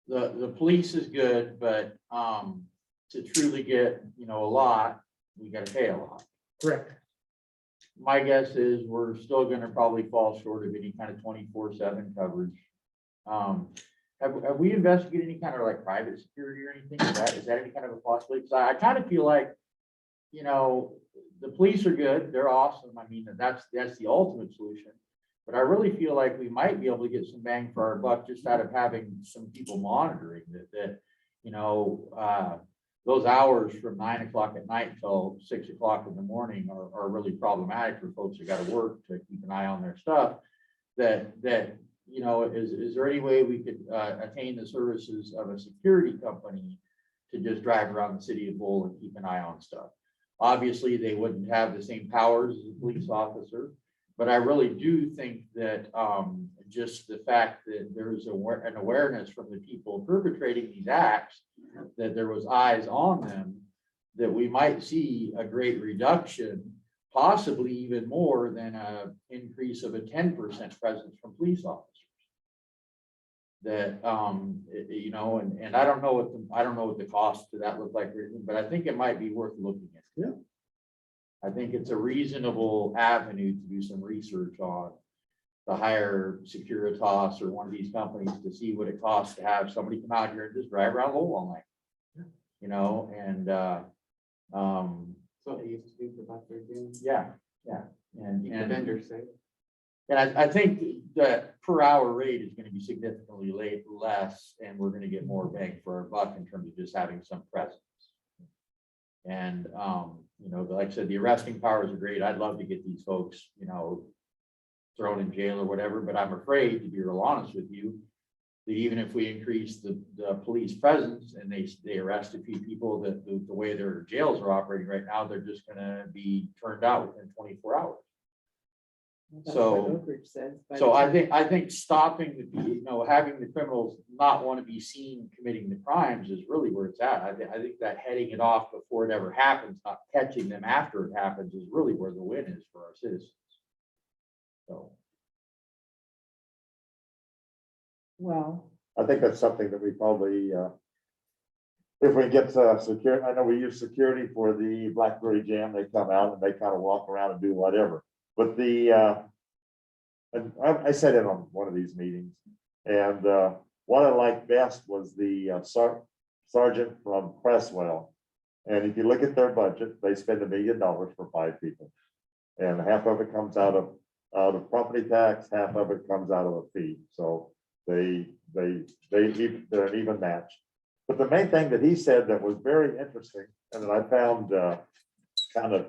the police is good, but, to truly get, a lot, we gotta pay a lot. Correct. My guess is we're still gonna probably fall short of any kind of 24/7 coverage. Have we investigated any kind of like private security or anything? Is that any kind of a possibility? Because I kind of feel like, the police are good, they're awesome. I mean, that's the ultimate solution. But I really feel like we might be able to get some bang for our buck just out of having some people monitoring that those hours from 9 o'clock at night until 6 o'clock in the morning are really problematic for folks that got to work to keep an eye on their stuff. Is there any way we could attain the services of a security company to just drive around the city of Lowell and keep an eye on stuff? Obviously, they wouldn't have the same powers as a police officer, but I really do think that just the fact that there's an awareness from the people perpetrating these acts, that there was eyes on them, that we might see a great reduction, possibly even more than an increase of a 10% presence from police officers. That and I don't know what the cost to that look like, but I think it might be worth looking at. Yeah. I think it's a reasonable avenue to do some research on, to hire Securitas or one of these companies to see what it costs to have somebody come out here and just drive around Lowell all night. So they used to do for Dr. Jim. Yeah. Keep the vendors safe. And I think that per hour rate is going to be significantly less, and we're going to get more bang for our buck in terms of just having some presence. And, like I said, the arresting powers are great. I'd love to get these folks, thrown in jail or whatever, but I'm afraid, to be real honest with you, that even if we increase the police presence and they arrest a few people, that the way their jails are operating right now, they're just going to be turned out within 24 hours. That's So- what Oak Ridge says, but- So I think stopping having the criminals not want to be seen committing the crimes is really where it's at. I think that heading it off before it ever happens, not catching them after it happens, is really where the win is for our citizens. So. Well, I think that's something that we probably, if we get security, I know we use security for the Blackberry Jam, they come out and they kind of walk around and do whatever. But and I sat in on one of these meetings, and what I liked best was the sergeant from Cresswell. And if you look at their budget, they spend $1 million for 5 people. And half of it comes out of property tax, half of it comes out of a fee. So they're an even match. But the main thing that he said that was very interesting and that I found kind of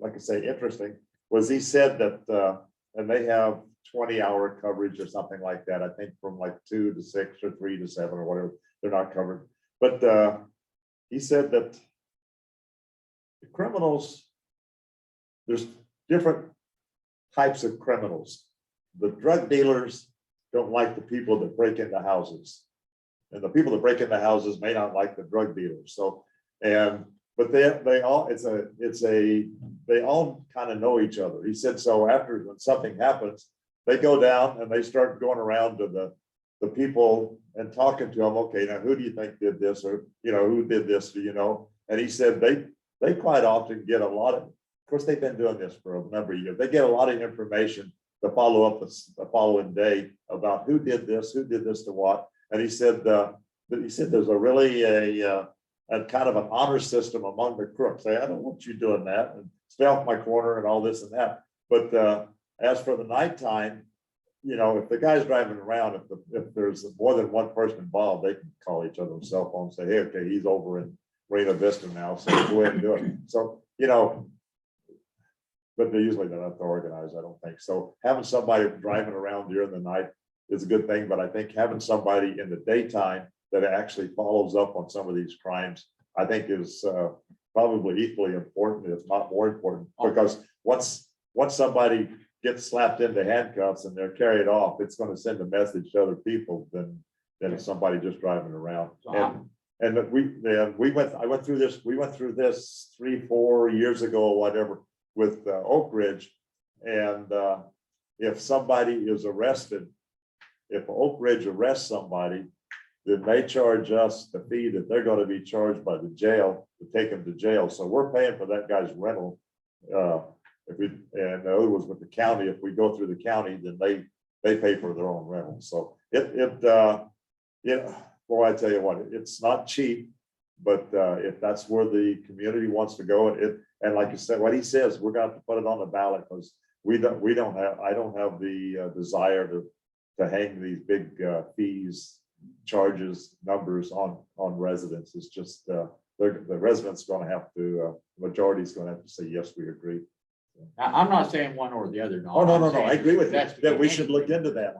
like I say, interesting, was he said that, and they have 20-hour coverage or something like that, I think from like 2 to 6 or 3 to 7 or whatever, they're not covered. But he said that the criminals, there's different types of criminals. The drug dealers don't like the people that break into houses. And the people that break into houses may not like the drug dealers. So, but they all, they all kind of know each other. He said, so after when something happens, they go down and they start going around to the people and talking to them. Okay, now who do you think did this? Or, who did this? Do you know? And he said they quite often get a lot of course, they've been doing this for a number of years. They get a lot of information to follow up the following day about who did this to what. And he said there's a really a kind of an honor system among the crooks. I don't want you doing that and stay off my corner and all this and that. But as for the nighttime, if the guy's driving around, if there's more than one person involved, they can call each other on cell phone and say, hey, okay, he's over in Reno Vista now, so go ahead and do it. So, but they usually don't have to organize, I don't think. So having somebody driving around during the night is a good thing, but I think having somebody in the daytime that actually follows up on some of these crimes, I think is probably equally important, if not more important, because once somebody gets slapped into handcuffs and they're carried off, it's going to send a message to other people than if somebody just driving around. And I went through this 3-4 years ago or whatever with Oak Ridge. And if somebody is arrested, if Oak Ridge arrests somebody, then they charge us the fee that they're going to be charged by the jail to take them to jail. So we're paying for that guy's rental. And the other was with the county. If we go through the county, then they pay for their own rental. So boy, I tell you what, it's not cheap, but if that's where the community wants to go, and like you said, what he says, we're going to have to put it on the ballot because I don't have the desire to hang these big fees, charges, numbers on residents. It's just the residents going to have to, majority's going to have to say, yes, we agree. I'm not saying one or the other. Oh, no. I agree with you That's that we should look into that.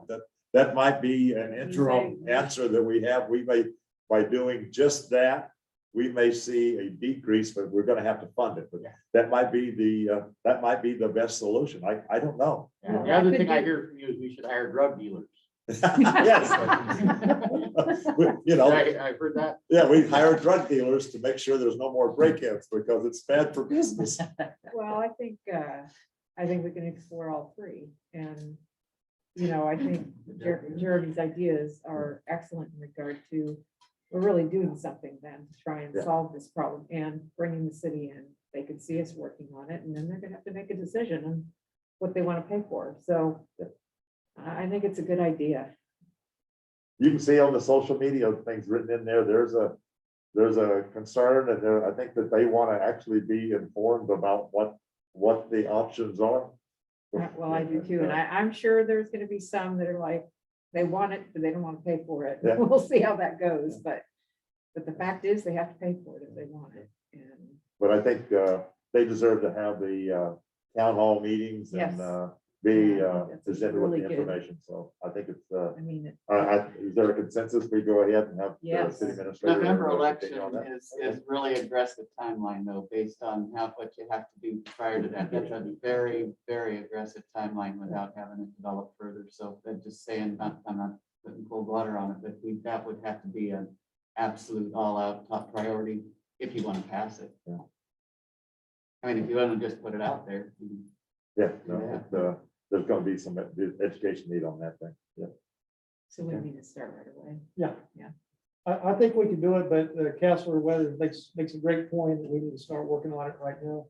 That might be an interim Say- answer that we have. We may, by doing just that, we may see a decrease, but we're gonna have to fund it. But that might be the best solution. I don't know. And the other thing I hear from you is we should hire drug dealers. Yes. I heard that. Yeah, we hire drug dealers to make sure there's no more break-ins because it's bad for business. Well, I think we can explore all three, and I think Jeremy's ideas are excellent in regard to, we're really doing something then to try and Yeah. solve this problem and bringing the city in. They can see us working on it, and then they're gonna have to make a decision on what they want to pay for. So I think it's a good idea. You can see on the social media things written in there, there's a concern, and I think that they want to actually be informed about what the options are. Well, I do too, and I'm sure there's gonna be some that are like, they want it, but they don't want to pay for it. Yeah. We'll see how that goes, but the fact is, they have to pay for it if they want it, and But I think they deserve to have the town hall meetings and Yes. be Yeah, that's presented with really the good. information. So I think it's, I mean, is there a consensus? We go ahead and have the Yes. city administrator. November continue election on that? is really aggressive timeline though, based on what you have to do prior to that. That's a very, very aggressive timeline without having it develop further. So I'm just saying, I'm not putting cold water on it, but that would have to be an absolute all-out top priority if you want to pass it. Yeah. I mean, if you want to just put it out there. Yeah, no, there's going to be some education need on that thing. Yeah. so we need to start right away. I think we can do it, but Counselor Weathers makes a great point that we need to start working on it right now.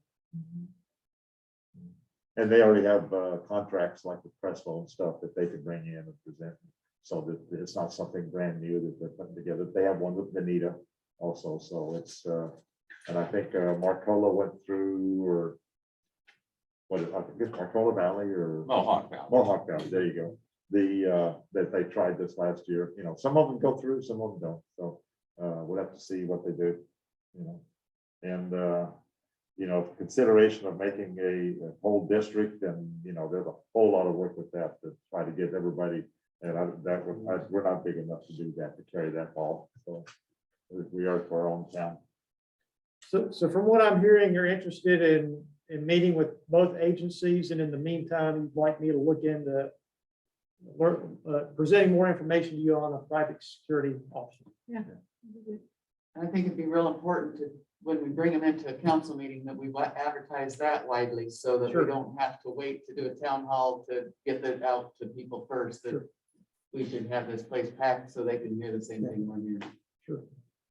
And they already have contracts like with Presto and stuff that they can bring in and present. So that it's not something brand new that they're putting together. They have one with Benita also. So it's, and I think Marcola went through, or what, I think it's Marcola Valley or Mohawk Valley. Mohawk Valley, there you go. That they tried this last year, some of them go through, some of them don't. So we'll have to see what they do, And consideration of making a whole district, and, there's a whole lot of work with that to try to get everybody. And we're not big enough to do that, to carry that ball, so we are for our own town. So from what I'm hearing, you're interested in meeting with both agencies, and in the meantime, you'd like me to look into presenting more information to you on a private security option. Yeah. I think it'd be real important to, when we bring them into a council meeting, that we advertise that widely so that Sure. we don't have to wait to do a town hall to get that out to people first, that Sure. we should have this place packed so they can hear the same thing we're hearing. Sure.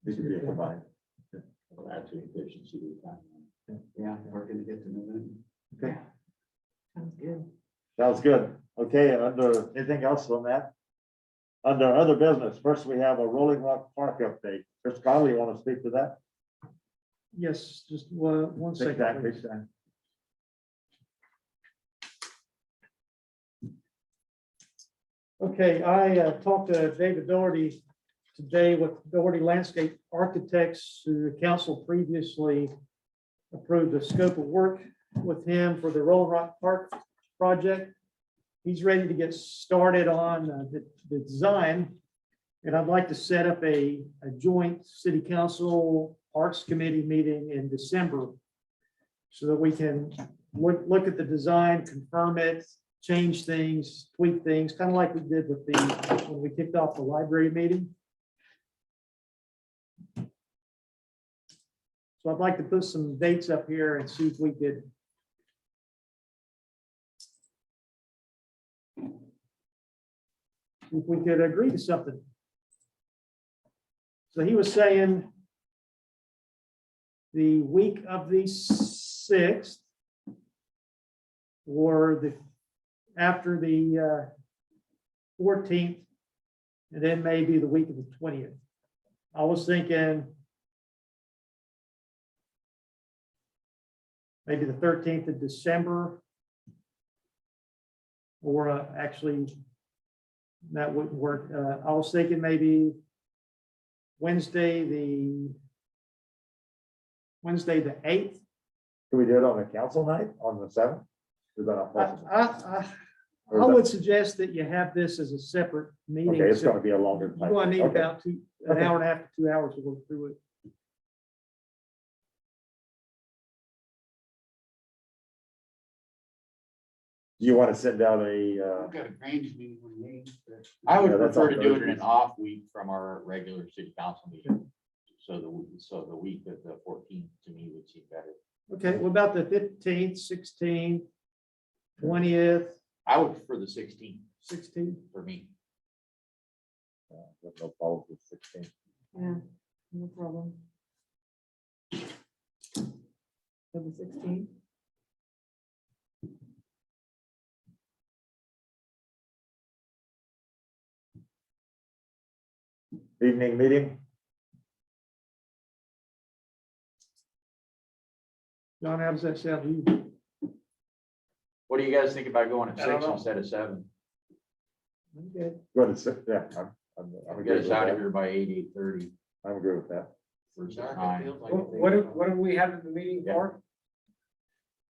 It could be a combined. Well, that's the efficiency of the time. Yeah, we're gonna get to know them. Okay. Sounds good. Sounds good. Okay, under, anything else on that? Under other business, first we have a Rolling Rock Park update. Chris Conley, you want to speak to that? Yes, just one Take second. that, please. take that. Okay, I talked to David Doherty today with Doherty Landscape Architects, who the council previously approved a scope of work with him for the Rolling Rock Park project. He's ready to get started on the design, and I'd like to set up a joint city council Parks Committee meeting in December so that we can look at the design, confirm it, change things, tweak things, kind of like we did with when we kicked off the library meeting. So I'd like to put some dates up here and see if we could agree to something. So he was saying the week of the 6th or after the 14th, and then maybe the week of the 20th. I was thinking maybe the 13th of December, or actually that wouldn't work. I was thinking maybe Wednesday the 8th. Can we do it on the council night on the 7th? Is that not possible? I would suggest that you have this as a separate meeting. Okay, it's gonna be a longer You're time. going to need Okay. about an Okay. hour and a half to 2 hours to work through it. Do you want to send out We've a, got a Grange meeting on the 8th, but I would Yeah, that's prefer on to do it in Thursdays. an off week from our regular city council meeting. So the week of the 14th to me would seem better. Okay, what about the 15th, 16th, 20th, I would prefer the 16th 16th? for me. no problem with 16? Yeah, no problem. For the 16th. Evening meeting? John, how does that sound to you? What do you guys think about going at I don't 6 know. instead of 7? Okay. Go ahead and sit, yeah, I'm Get good us with out of that. here by 8:30 I'm good with that. versus dark, it 9. feels like What, it's what do we have the meeting Yeah. for?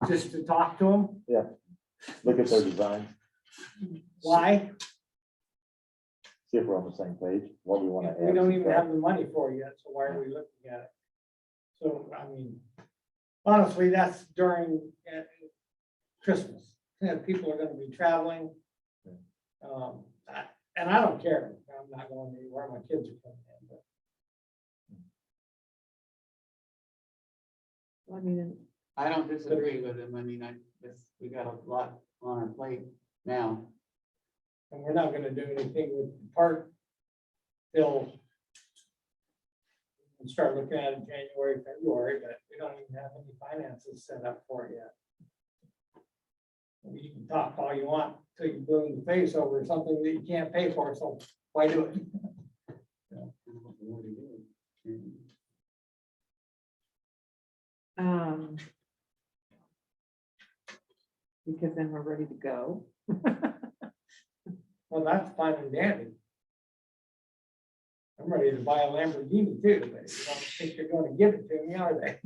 Just to talk to them? Look at their design, Why? see if we're on the same page, what we want to add. We don't even subtract. have the money for it yet, so why are we looking at it? So, I mean, honestly, that's during Christmas. Yeah, people are gonna be traveling. And I don't care. I'm not going anywhere. My kids are coming in, but I mean, I don't disagree with him. I mean, we got a lot on our plate now. and we're not gonna do anything with the park till we start looking at it January, February, but we don't even have any finances set up for it yet. You can talk all you want till you blue in the face over something that you can't pay for, so why do it? because then we're ready to go. Well, that's fine and dandy. I'm ready to buy a Lamborghini too, but you don't think you're gonna give it to me, are they?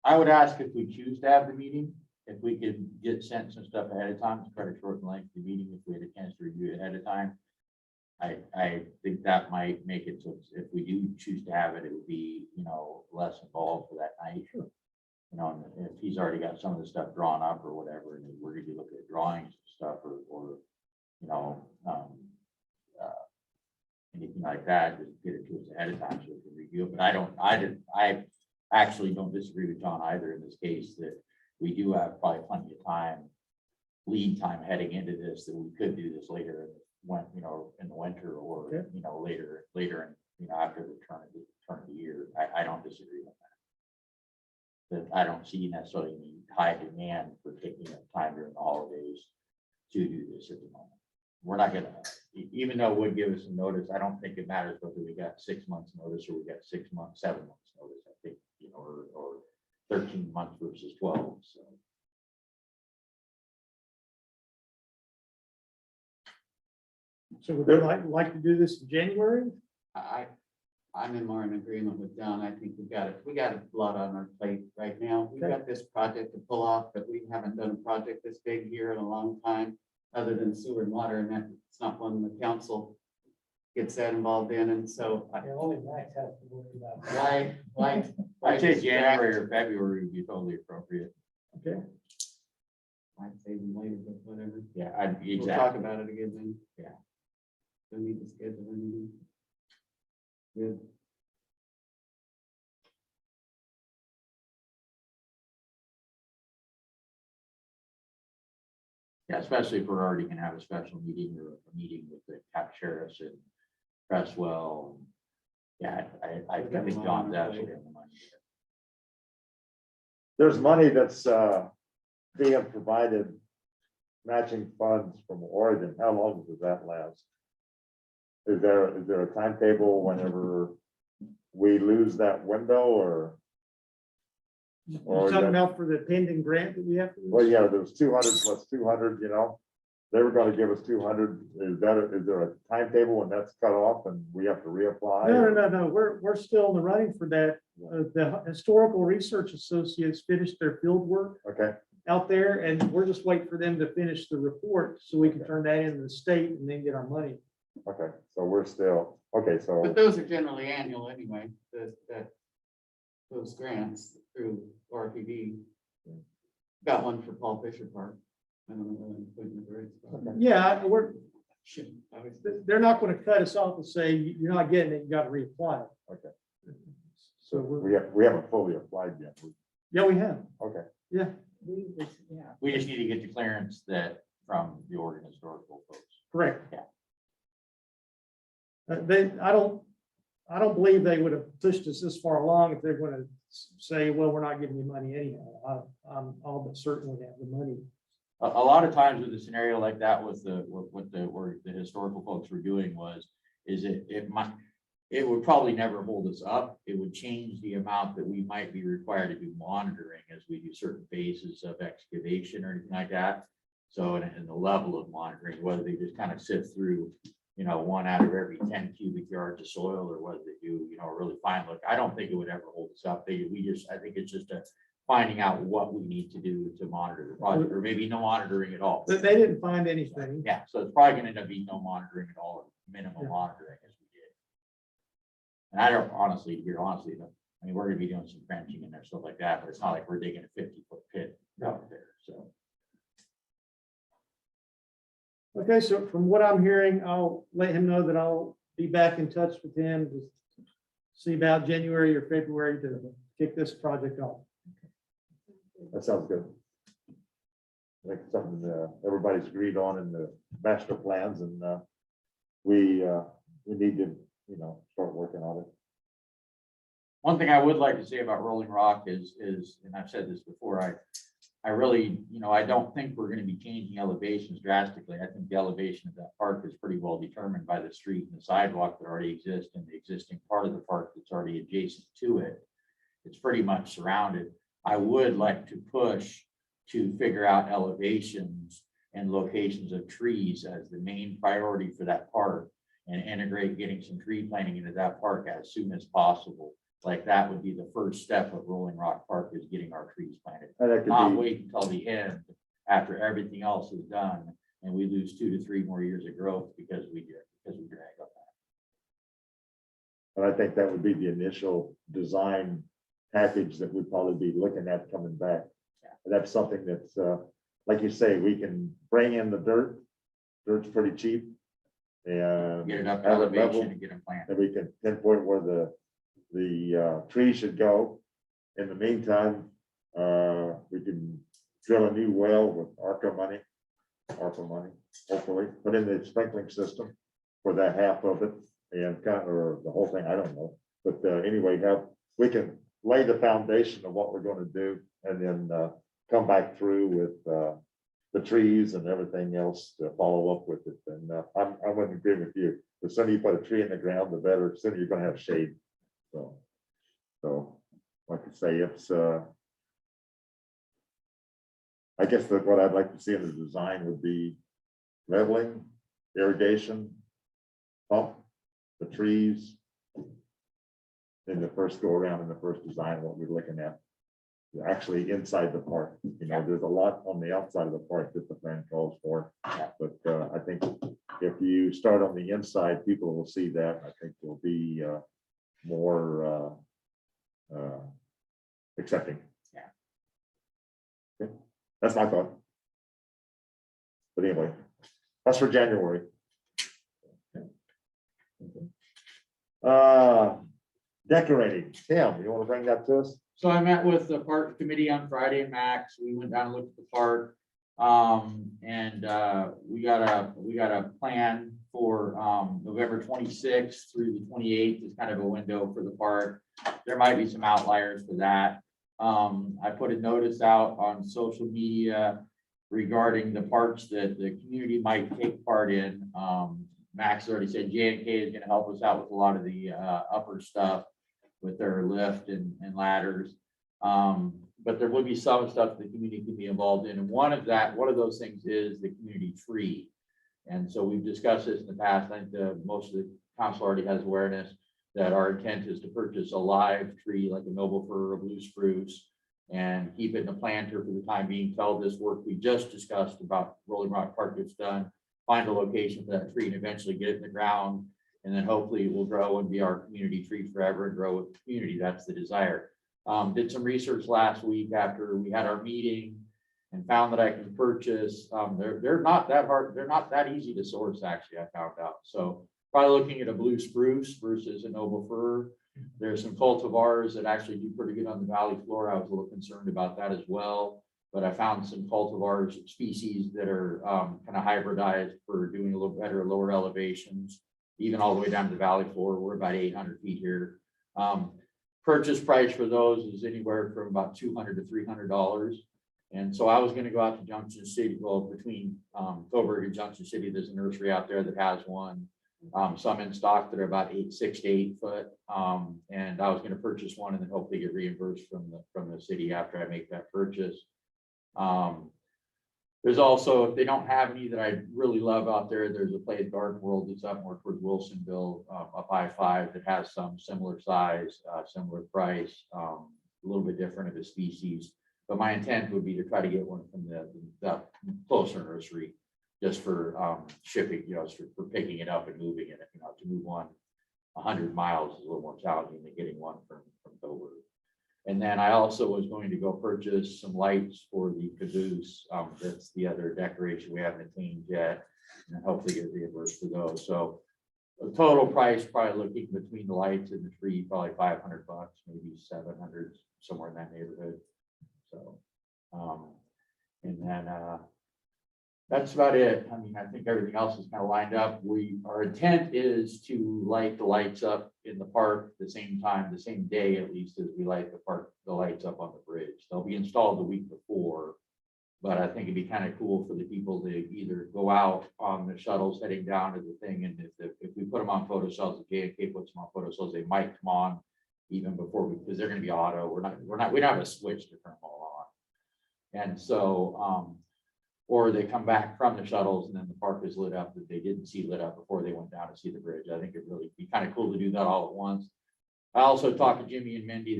I would ask if we choose to have the meeting, if we could get sent some stuff ahead of time, to try to shorten the length of the meeting if we had a chance to review it ahead of time. I think that might make it so if we do choose to have it, it would be, less involved for that night. Sure. And if he's already got some of the stuff drawn up or whatever, and we're gonna be looking at drawings and stuff or anything like that, just get it to us ahead of time so we can review it. But I actually don't disagree with John either in this case, that we do have probably plenty of time, lead time heading into this, that we could do this later in the winter or, Okay. later in, after the turn of the year. I don't disagree with that. But I don't see necessarily any high demand for taking up time during the holidays to do this at the moment. We're not gonna, even though it would give us some notice, I don't think it matters whether we got 6 months notice or we got 6 months, 7 months notice. I think, or 13 months versus 12, so. So would they like to do this in January? I'm more in agreement with John. I think we got a lot on our plate right now. We've Okay. got this project to pull off, but we haven't done a project this big here in a long time, other than sewer and water, and that's not one the council gets that involved in, and so Only Max has to worry about. why I'd say distract? January or February would be totally appropriate. Okay, I'd say later, but whatever. Yeah, We'll talk exactly. about it again then. Yeah. Don't need to schedule anything. Good. Yeah, especially if we're already gonna have a special meeting or a meeting with the cap sheriffs and Cresswell. Yeah, I We've got a think lot John's on our absolutely plate. on the money. There's money that's being provided, matching funds from Oregon. How long does that last? Is there a timetable whenever we lose that window or? you're Or talking that- about for the pending grant that we have? to do? Well, yeah, there's 200 plus 200, they were gonna give us 200. Is there a timetable when that's cut off and we have to reapply? No, we're still in the running for that. The Historical Research Associates finished their field work Okay, out there, and we're just waiting for them to finish the report so we can turn that into the state and then get our money. okay, so we're still, okay, so, But those are generally annual anyway, those grants through RPD. Got one for Paul Fisher Park. I don't know whether I'm putting it right spot. Yeah, Shouldn't, obviously. they're not going to cut us off and say, you're not getting it, you got to reapply. okay, So we haven't fully applied yet. yeah, we have. Okay, Yeah, We just need to get the clearance from the Oregon Historical folks. correct. Yeah. I don't believe they would have pushed us this far along if they're going to say, well, we're not giving you money anyhow. I'm all but certainly have the money. A lot of times with a scenario like that, with what the historical folks were doing it would probably never hold us up. It would change the amount that we might be required to do monitoring as we do certain phases of excavation or anything like that. So, and the level of monitoring, whether they just kind of sift through, 1 out of every 10 cubic yards of soil, or whether they do, a really fine look. I don't think it would ever hold us up. I think it's just finding out what we need to do to monitor the project, or maybe no monitoring at all. But they didn't find anything. Yeah, so it's probably gonna end up being no monitoring at all, or minimal Yeah. monitoring as we did. And I don't honestly, we're gonna be doing some trenching and stuff like that, but it's not like we're digging a 50-foot pit out there, so. Okay, so from what I'm hearing, I'll let him know that I'll be back in touch with him to see about January or February to kick this project off. that sounds good. I think it's something everybody's agreed on in the master plans, and we need to, start working on it. One thing I would like to say about Rolling Rock is, and I've said this before, I really, I don't think we're gonna be changing elevations drastically. I think the elevation of that park is pretty well determined by the street and the sidewalk that already exist and the existing part of the park that's already adjacent to it. It's pretty much surrounded. I would like to push to figure out elevations and locations of trees as the main priority for that park, and integrate getting some tree planting into that park as soon as possible like that would be the first step of Rolling Rock Park is getting our trees planted. And that Not could be, wait until the end after everything else is done and we lose 2 to 3 more years of growth because we drag up that. and I think that would be the initial design package that we'd probably be looking at coming back. That's something that's, like you say, we can bring in the dirt. Dirt's pretty cheap. And Get it up have it level, elevation and get them planted. and we can pinpoint where the tree should go. In the meantime, we can drill a new well with ARPA money, hopefully, put in the sprinkling system for that half of it and kind of, or the whole thing, I don't know. But anyway, we can lay the foundation of what we're going to do and then come back through with the trees and everything else to follow up with it. And I wouldn't agree with you. The sooner you put a tree in the ground, the better, the sooner you're going to have shade. So like I say, it's I guess that what I'd like to see in the design would be leveling, irrigation, pump, the trees. In the first go around in the first design, what we're looking at, actually inside the park. You know, there's a lot on the outside of the park that the plan calls for. But I think if you start on the inside, people will see that. I think will be more accepting. Okay. That's my thought. But anyway, that's for January. Decorating. Tim, you want to bring that to us? So I met with the park committee on Friday and Max. We went down and looked at the park. We got a plan for November 26th through the 28th is kind of a window for the park. There might be some outliers for that. I put a notice out on social media regarding the parks that the community might take part in. Max already said J&K is going to help us out with a lot of the upper stuff with their lift and ladders. But there will be some stuff the community can be involved in. And one of those things is the community tree. And so we've discussed this in the past. I think most of the council already has awareness that our intent is to purchase a live tree like a noble fir or a blue spruce and keep it in a planter for the time being till this work we just discussed about Rolling Rock Park gets done, find a location for that tree and eventually get it in the ground. And then hopefully it will grow and be our community tree forever and grow with the community. That's the desire. Did some research last week after we had our meeting and found that I can purchase. They're not that hard. They're not that easy to source, actually, I found out. So probably looking at a blue spruce versus a noble fir. There's some cultivars that actually do pretty good on the valley floor. I was a little concerned about that as well. But I found some cultivars species that are kind of hybridized for doing a little better, lower elevations, even all the way down to the valley floor. We're about 800 feet here. Purchase price for those is anywhere from about $200 to $300. And so I was going to go out to Junction City, well, between Coburg and Junction City, there's a nursery out there that has one. Some in stock that are about 6 to 8 foot. And I was going to purchase one and then hopefully get reimbursed from the city after I make that purchase. There's also, if they don't have any that I really love out there, there's a place Garden World that's up more towards Wilsonville, up I-5 that has some similar size, similar price, a little bit different of a species. But my intent would be to try to get one from the closer nursery, just for shipping, for picking it up and moving it. To move one 100 miles is a little more challenging than getting one from Coburg. And then I also was going to go purchase some lights for the caboose. That's the other decoration we haven't attained yet, and hopefully get reimbursed for those. So the total price, probably looking between the lights and the tree, probably $500, maybe 700, somewhere in that neighborhood. So, and then that's about it. I mean, I think everything else is kind of lined up. Our intent is to light the lights up in the park the same time, the same day at least, as we light the lights up on the bridge. They'll be installed the week before, but I think it'd be kind of cool for the people to either go out on the shuttles heading down to the thing, and if we put them on photo cells, if J&K puts them on photo cells, they might come on even before because they're going to be auto. We don't have a switch to turn them all on, and so. Or they come back from the shuttles and then the park is lit up that they didn't see lit up before they went down to see the bridge. I think it really be kind of cool to do that all at once. I also talked to Jimmy and Mindy.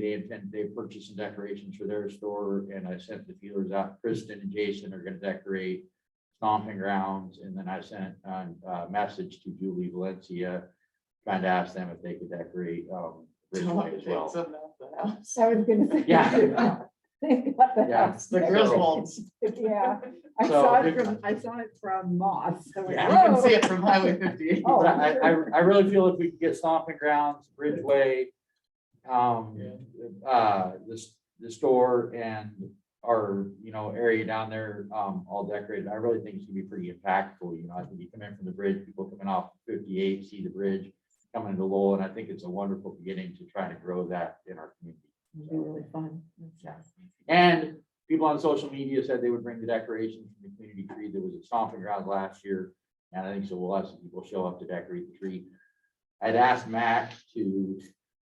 They purchased some decorations for their store, and I sent the feelers out. Kristen and Jason are gonna decorate stomping grounds, and then I sent a message to Julie Valencia, trying to ask them if they could decorate Ridgeway as well. Something else, the house. I was gonna say. Yeah. They've got the Yeah. house The there. Griswolds. Yeah, I So saw they- I saw it from Moss. I went, Yeah. You can "Whoa." see it from Highway 58. Oh, But I really feel if we could get stomping grounds, Ridgeway, the store and our, area down there, all decorated, I really think it's gonna be pretty impactful. I think you come in from the bridge, people coming off 58, see the bridge coming into Lowell, and I think it's a wonderful beginning to try to grow that in our community. It'd be really fun. Yeah. And people on social media said they would bring the decorations from the community tree that was at stomping grounds last year. And I think so we'll have some people show up to decorate the tree. I'd asked Mac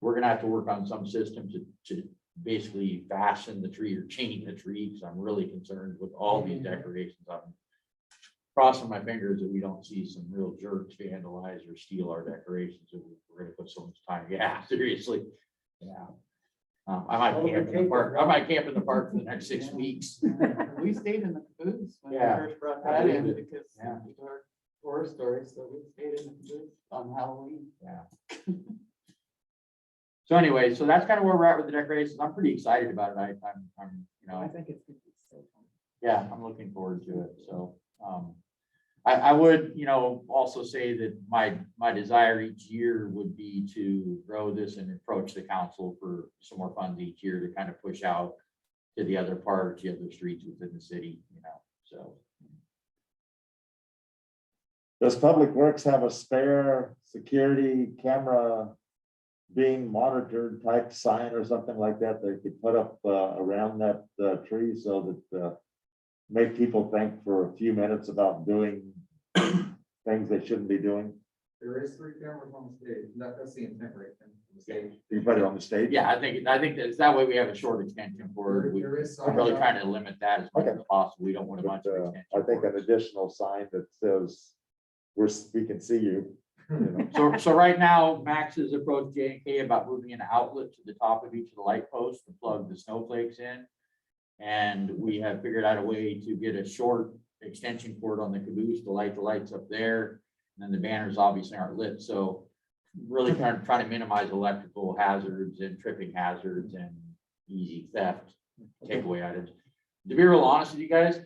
we're gonna have to work on some system to basically fasten the tree or chain the tree, because I'm really concerned with all these decorations. I'm crossing my fingers that we don't see some real jerks vandalize or steal our decorations. We're gonna put so much time. Yeah, seriously. Yeah. I might camp in the park. I might camp in the park for the next 6 weeks. We stayed in the caboose when we Yeah. first brought I that in believe it. because Yeah. we heard horror stories, so we stayed in the caboose on Halloween. Yeah. So anyway, so that's kind of where we're at with the decorations. I'm pretty excited about it. I'm, I think it's gonna be so fun. yeah, I'm looking forward to it. So, I would, also say that my desire each year would be to grow this and approach the council for some more funds each year to kind of push out to the other parts, the other streets within the city, so. Does Public Works have a spare security camera being monitored type sign or something like that they could put up around that tree so that make people think for a few minutes about doing things they shouldn't be doing? There is 3 cameras on the stage. That's the intent right then, on the stage. You put it on the stage? Yeah, I think that's that way we have a short extension for it. There is We're some. really trying to limit that as much Okay. as possible. We don't want a bunch But, of extension. I think an cords. additional sign that says, we can see you. So right now, Max has approached J&K about moving an outlet to the top of each of the light posts to plug the snowflakes in. And we have figured out a way to get a short extension cord on the caboose to light the lights up there. And then the banners obviously aren't lit, so really trying to minimize electrical hazards and tripping hazards and easy theft, takeaway items. To be real honest with you guys,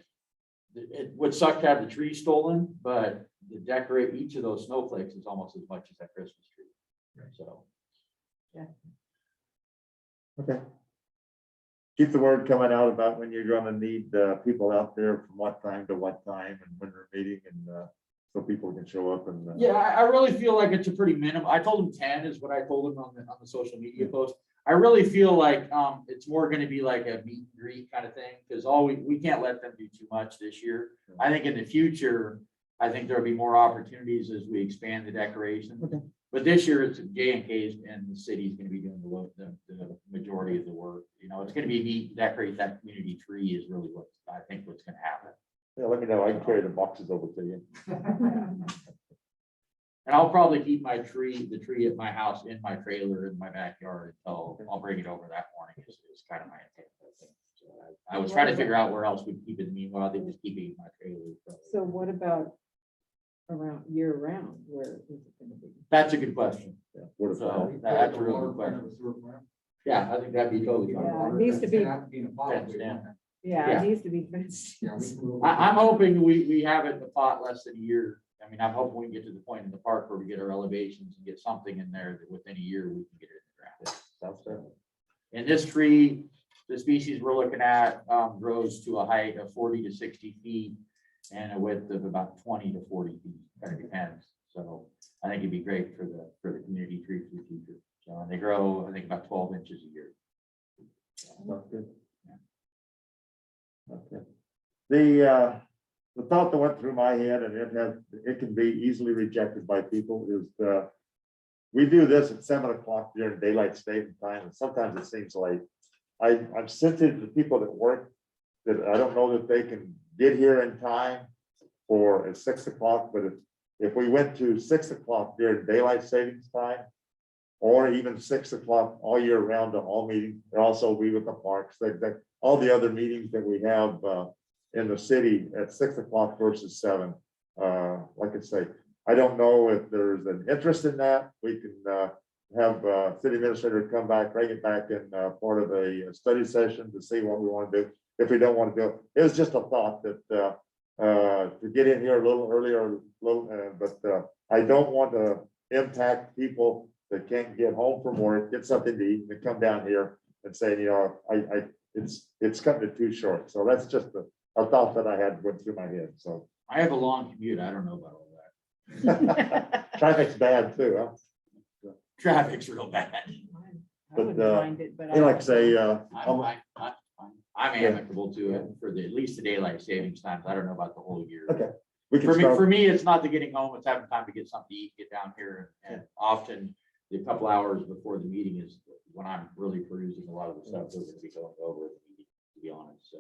it would suck to have the tree stolen, but to decorate each of those snowflakes is almost as much as that Christmas tree. So. Okay. Keep the word coming out about when you're gonna need people out there from what time to what time and when we're meeting and so people can show up and. Yeah, I really feel like it's a pretty minimum. I told him 10 is what I told him on the social media post. I really feel like it's more gonna be like a meet and greet kind of thing, because we can't let them do too much this year. I think in the future, I think there'll be more opportunities as we expand the decoration. Okay. But this year, it's J&K's and the city's gonna be doing the majority of the work. It's gonna be neat, decorate that community tree is really what I think what's gonna happen. Yeah, let me know. I can carry the boxes over to you. And I'll probably keep the tree at my house in my trailer in my backyard until I'll bring it over that morning is kind of my intent. So I was trying to figure out where else we'd keep it. Meanwhile, they just keep it in my trailer. So what about around year round? Where is it gonna be? That's a good question. Yeah, what if- So that's a real good question. Yeah, I think that'd be totally Yeah, fine. it needs to be, Fenced in. yeah, Yeah. it needs to be fenced. I'm hoping we have it in the pot less than a year. I mean, I'm hoping we can get to the point in the park where we get our elevations and get something in there that within a year we can get it in the ground. Sounds good. And this tree, the species we're looking at, grows to a height of 40 to 60 feet and a width of about 20 to 40 feet, kind of depends. So I think it'd be great for the community tree for the future. So and they grow, I think, about 12 inches a year. Sounds good. Yeah. Okay. The thought that went through my head, and it can be easily rejected by people, is we do this at 7 o'clock during daylight saving time, and sometimes it seems like I'm sensitive to people that work, that I don't know that they can get here in time for at 6 o'clock, but if we went to 6 o'clock during daylight savings time, or even 6 o'clock all year round on all meetings. And also we with the parks, all the other meetings that we have in the city at 6 o'clock versus 7. Like I say, I don't know if there's an interest in that. We can have city administrator come back, bring it back in part of a study session to see what we want to do. If we don't want to do it, it was just a thought that to get in here a little earlier, but I don't want to impact people that can't get home from work, get something to eat, and come down here and say, you know, it's cutting it too short. So that's just a thought that I had went through my head. So I have a long commute. I don't know about all that. traffic's bad too, huh? Traffic's real bad. I But, wouldn't mind it, but. They like to say, I'm amicable to it for at least the daylight savings times. I don't know about the whole year. okay, we can For me, start. it's not the getting home, it's having time to get something to eat, get down here, and often the couple hours before the meeting is when I'm really perusing a lot of the stuff we're gonna be going over at the meeting, to be honest, so.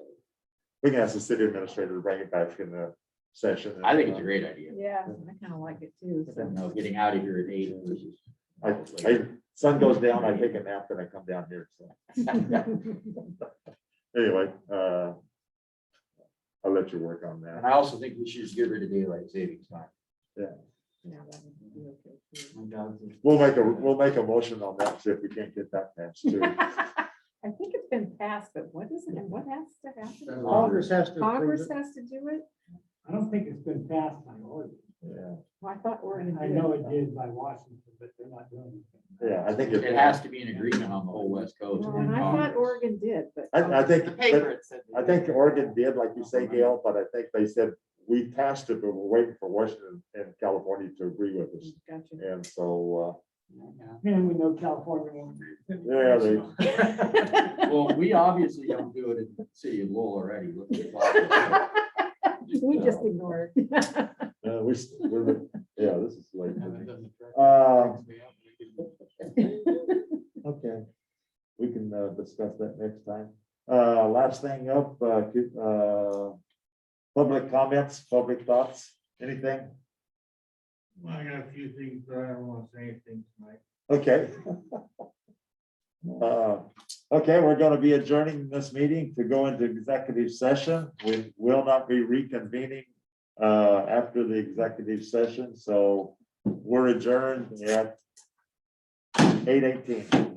We can ask the city administrator to bring it back in the session. I think it's a great idea. Yeah, I kind of like it too. You So. know, getting out of here at 8 versus. Sun goes down, I take a nap, and I come down here, so. Anyway, I'll let you work on And that. I also think we should just get rid of daylight savings time. Yeah, that would be okay too. My dogs are- We'll make a motion on that, see if we can't get that passed too. I think it's been passed, but what is it and what has to happen? Congress has to approve Congress it. has to do it? I don't think it's been passed by Oregon. Yeah, Well, I thought Oregon. I did. know it did by Washington, but they're not doing anything. yeah, I think It has to be an agreement on the whole west coast. Well, and I thought Oregon did, but. I think, The paper, it said. I think Oregon did, like you say, Gail, but I think they said we passed it, but we're waiting for Washington and California to agree with us. Gotcha. And so, Yeah. And we know California won't. yeah, they, Well, we obviously don't do it in the city of Lowell already. Look at the clock. We just ignore it. yeah, this is late. Okay, we can discuss that next time. Last thing up, public comments, public thoughts, anything? I got a few things, but I don't want to say anything tonight. Okay. Okay, we're going to be adjourning this meeting to go into executive session. We will not be reconvening after the executive session, so we're adjourned at 8:18.